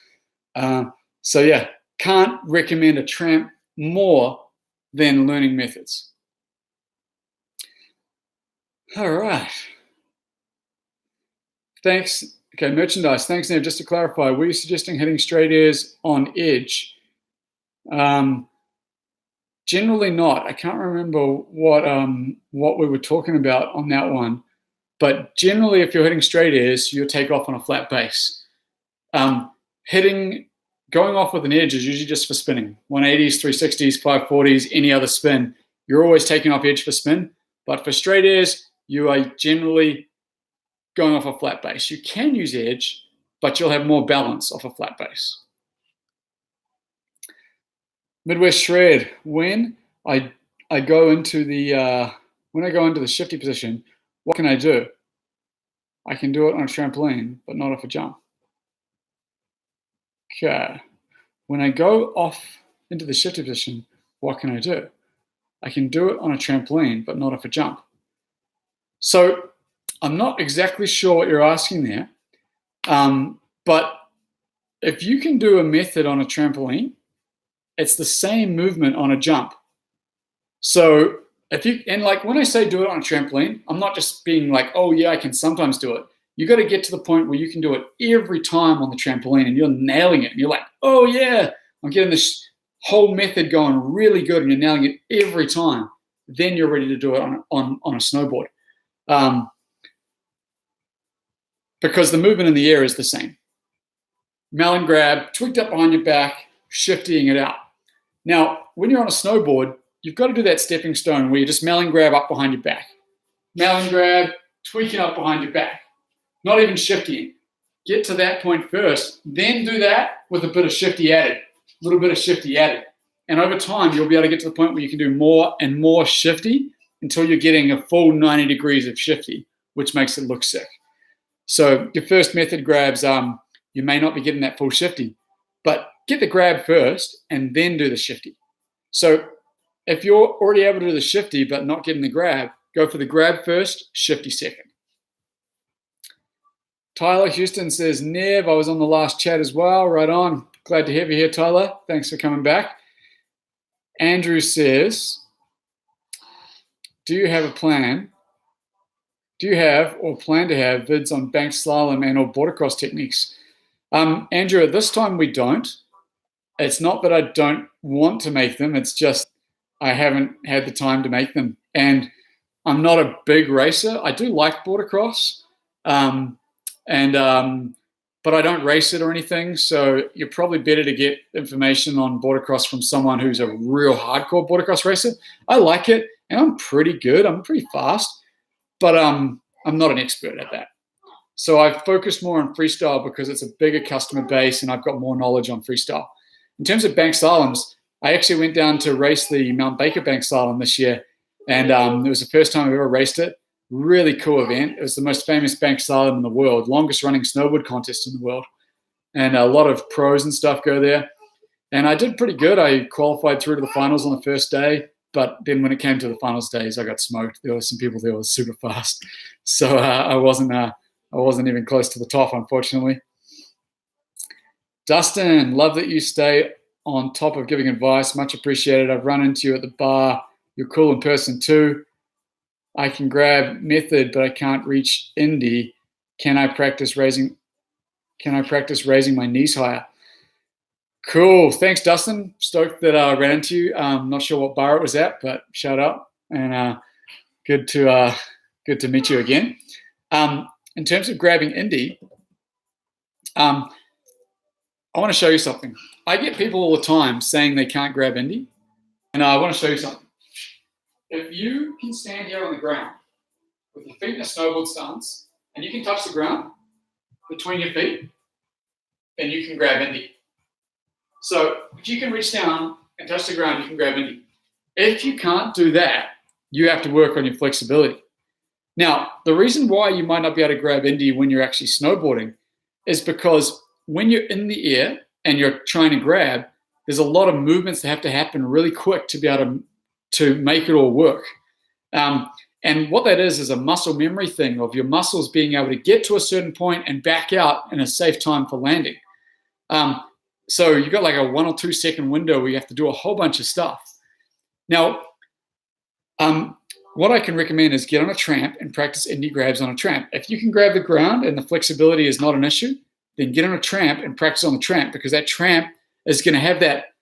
So yeah, can't recommend a tramp more than learning methods. All right. Thanks. Okay, merchandise. Thanks, Nev. Just to clarify, were you suggesting hitting straight airs on edge Generally not. I can't remember what we were talking about on that one. But generally, if you're hitting straight airs, you'll take off on a flat base. Going off with an edge is usually just for spinning. 180s, 360s, 540s, any other spin. You're always taking off edge for spin. But for straight airs, you are generally going off a flat base. You can use edge, but you'll have more balance off a flat base. Midwest shred. When I go into the shifty position, what can I do? I can do it on a trampoline, but not off a jump. Okay. When I go off into the shifty position, what can I do? I can do it on a trampoline, but not off a jump. So I'm not exactly sure what you're asking there, but if you can do a method on a trampoline, it's the same movement on a jump. So when I say do it on a trampoline, I'm not just being like, oh yeah, I can sometimes do it. You got to get to the point where you can do it every time on the trampoline and you're nailing it. And you're like, oh yeah, I'm getting this whole method going really good and you're nailing it every time. Then you're ready to do it on a snowboard. Because the movement in the air is the same. Melon grab, tweaked up behind your back, shifting it out. Now, when you're on a snowboard, you've got to do that stepping stone where you just melon grab up behind your back. Melon grab, tweaking up behind your back. Not even shifting. Get to that point first, then do that with a bit of shifty added, a little bit of shifty added. And over time, you'll be able to get to the point where you can do more and more shifty until you're getting a full 90 degrees of shifty, which makes it look sick. So your first method grabs, you may not be getting that full shifty, but get the grab first and then do the shifty. So if you're already able to do the shifty but not getting the grab, go for the grab first, shifty second. Tyler Houston says, Nev, I was on the last chat as well. Right on. Glad to have you here, Tyler. Thanks for coming back. Andrew says, do you have a plan? Do you have or plan to have vids on bank slalom and or bordercross techniques? Andrew, at this time we don't. It's not that I don't want to make them. It's just I haven't had the time to make them. And I'm not a big racer. I do like bordercross. But I don't race it or anything, so you're probably better to get information on bordercross from someone who's a real hardcore bordercross racer. I like it, and I'm pretty good. I'm pretty fast, but I'm not an expert at that. So I've focused more on freestyle because it's a bigger customer base, and I've got more knowledge on freestyle. In terms of bank slaloms, I actually went down to race the Mount Baker bank slalom this year, and it was the first time I've ever raced it. Really cool event. It was the most famous bank slalom in the world, longest running snowboard contest in the world. And a lot of pros and stuff go there. And I did pretty good. I qualified through to the finals on the first day, but then when it came to the finals days, I got smoked. There were some people there who were super fast. So I wasn't even close to the top, unfortunately. Dustin, love that you stay on top of giving advice. Much appreciated. I've run into you at the bar. You're cool in person too. I can grab method, but I can't reach Indy. Can I practice raising my knees higher? Cool. Thanks, Dustin. Stoked that I ran into you. Not sure what bar it was at, but shout out and good to meet you again. In terms of grabbing Indy, I want to show you something. I get people all the time saying they can't grab Indy, and I want to show you something. If you can stand here on the ground with your feet in a snowboard stance and you can touch the ground between your feet, then you can grab Indy. So if you can reach down and touch the ground, you can grab Indy. If you can't do that, you have to work on your flexibility. Now, the reason why you might not be able to grab Indy when you're actually snowboarding is because when you're in the air and you're trying to grab, there's a lot of movements that have to happen really quick to be able to make it all work. And what that is a muscle memory thing of your muscles being able to get to a certain point and back out in a safe time for landing. So you've got like a 1 or 2 second window where you have to do a whole bunch of stuff. Now, what I can recommend is get on a tramp and practice Indy grabs on a tramp. If you can grab the ground and the flexibility is not an issue, then get on a tramp and practice on the tramp, because that tramp is going to have that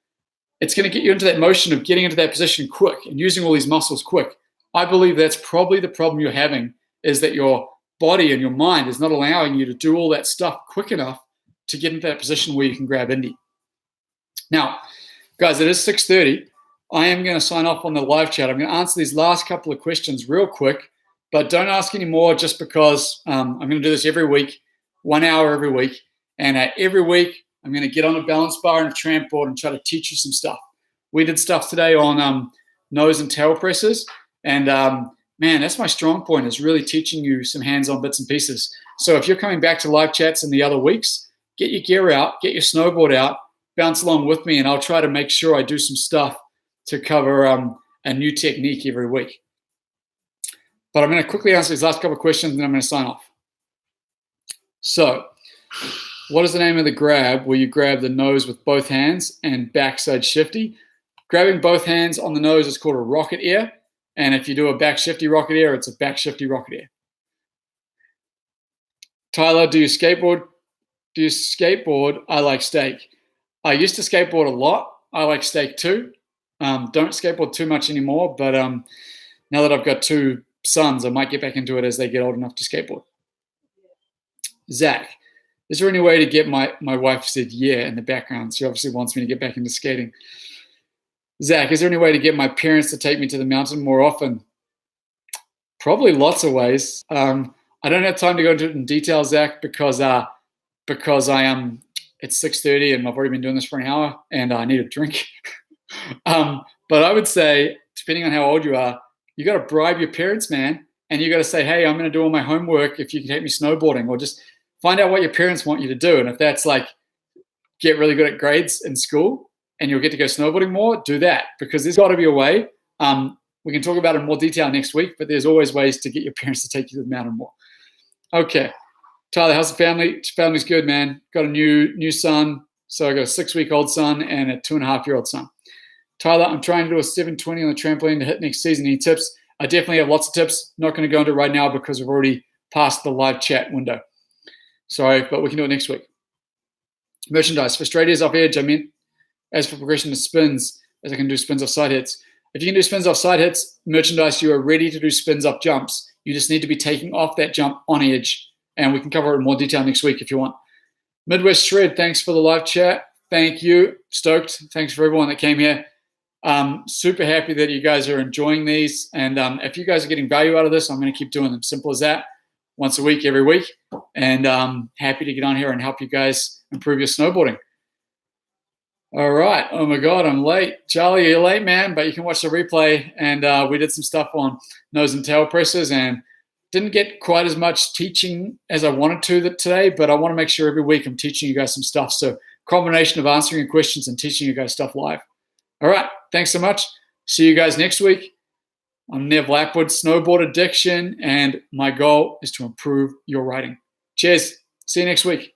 it's going to get you into that motion of getting into that position quick and using all these muscles quick. I believe that's probably the problem you're having, is that your body and your mind is not allowing you to do all that stuff quick enough to get into that position where you can grab Indy. Now, guys, it is 6:30. I am going to sign off on the live chat. I'm going to answer these last couple of questions real quick, but don't ask any more just because I'm going to do this every week, 1 hour every week. And every week, I'm going to get on a balance bar and a tramp board and try to teach you some stuff. We did stuff today on nose and tail presses. And man, that's my strong point, is really teaching you some hands-on bits and pieces. So if you're coming back to live chats in the other weeks, get your gear out, get your snowboard out, bounce along with me, and I'll try to make sure I do some stuff to cover a new technique every week. But I'm going to quickly answer these last couple of questions, and then I'm going to sign off. So, what is the name of the grab where you grab the nose with both hands and backside shifty? Grabbing both hands on the nose is called a rocket air. And if you do a back shifty rocket air, it's a back shifty rocket air. Tyler, do you skateboard? Do you skateboard? I like stake. I used to skateboard a lot. I like stake too. Don't skateboard too much anymore, but now that I've got 2 sons, I might get back into it as they get old enough to skateboard. Zach, is there any way to get my wife said yeah in the background. She obviously wants me to get back into skating. Zach, is there any way to get my parents to take me to the mountain more often? Probably lots of ways. I don't have time to go into it in detail, Zach, because I am. It's 6:30 and I've already been doing this for an hour and I need a drink. But I would say, depending on how old you are, you got to bribe your parents, man, and you got to say, hey, I'm going to do all my homework if you can take me snowboarding, or just find out what your parents want you to do. And if that's like get really good at grades in school and you'll get to go snowboarding more, do that, because there's got to be a way. We can talk about it in more detail next week, but there's always ways to get your parents to take you to the mountain more. Okay. Tyler, how's the family? Family's good, man. Got a new son. So I got a 6-week-old son and a 2.5-year-old son. Tyler, I'm trying to do a 720 on the trampoline to hit next season. Any tips? I definitely have lots of tips. Not going to go into it right now because we've already passed the live chat window. Sorry, but we can do it next week. Merchandise. For straight ears off edge, I meant as for progression to spins, as I can do spins off side hits. If you can do spins off side hits, merchandise, you are ready to do spins up jumps. You just need to be taking off that jump on edge. And we can cover it in more detail next week if you want. Midwest Shred, thanks for the live chat. Thank you. Stoked. Thanks for everyone that came here. Super happy that you guys are enjoying these. And if you guys are getting value out of this, I'm going to keep doing them. Simple as that. Once a week, every week. And happy to get on here and help you guys improve your snowboarding. All right. Oh, my God, I'm late. Charlie, you're late, man, but you can watch the replay. And we did some stuff on nose and tail presses and didn't get quite as much teaching as I wanted to today, but I want to make sure every week I'm teaching you guys some stuff. So combination of answering your questions and teaching you guys stuff live. All right. Thanks so much. See you guys next week. I'm Nev Lapwood, Snowboard Addiction, and my goal is to improve your riding. Cheers. See you next week.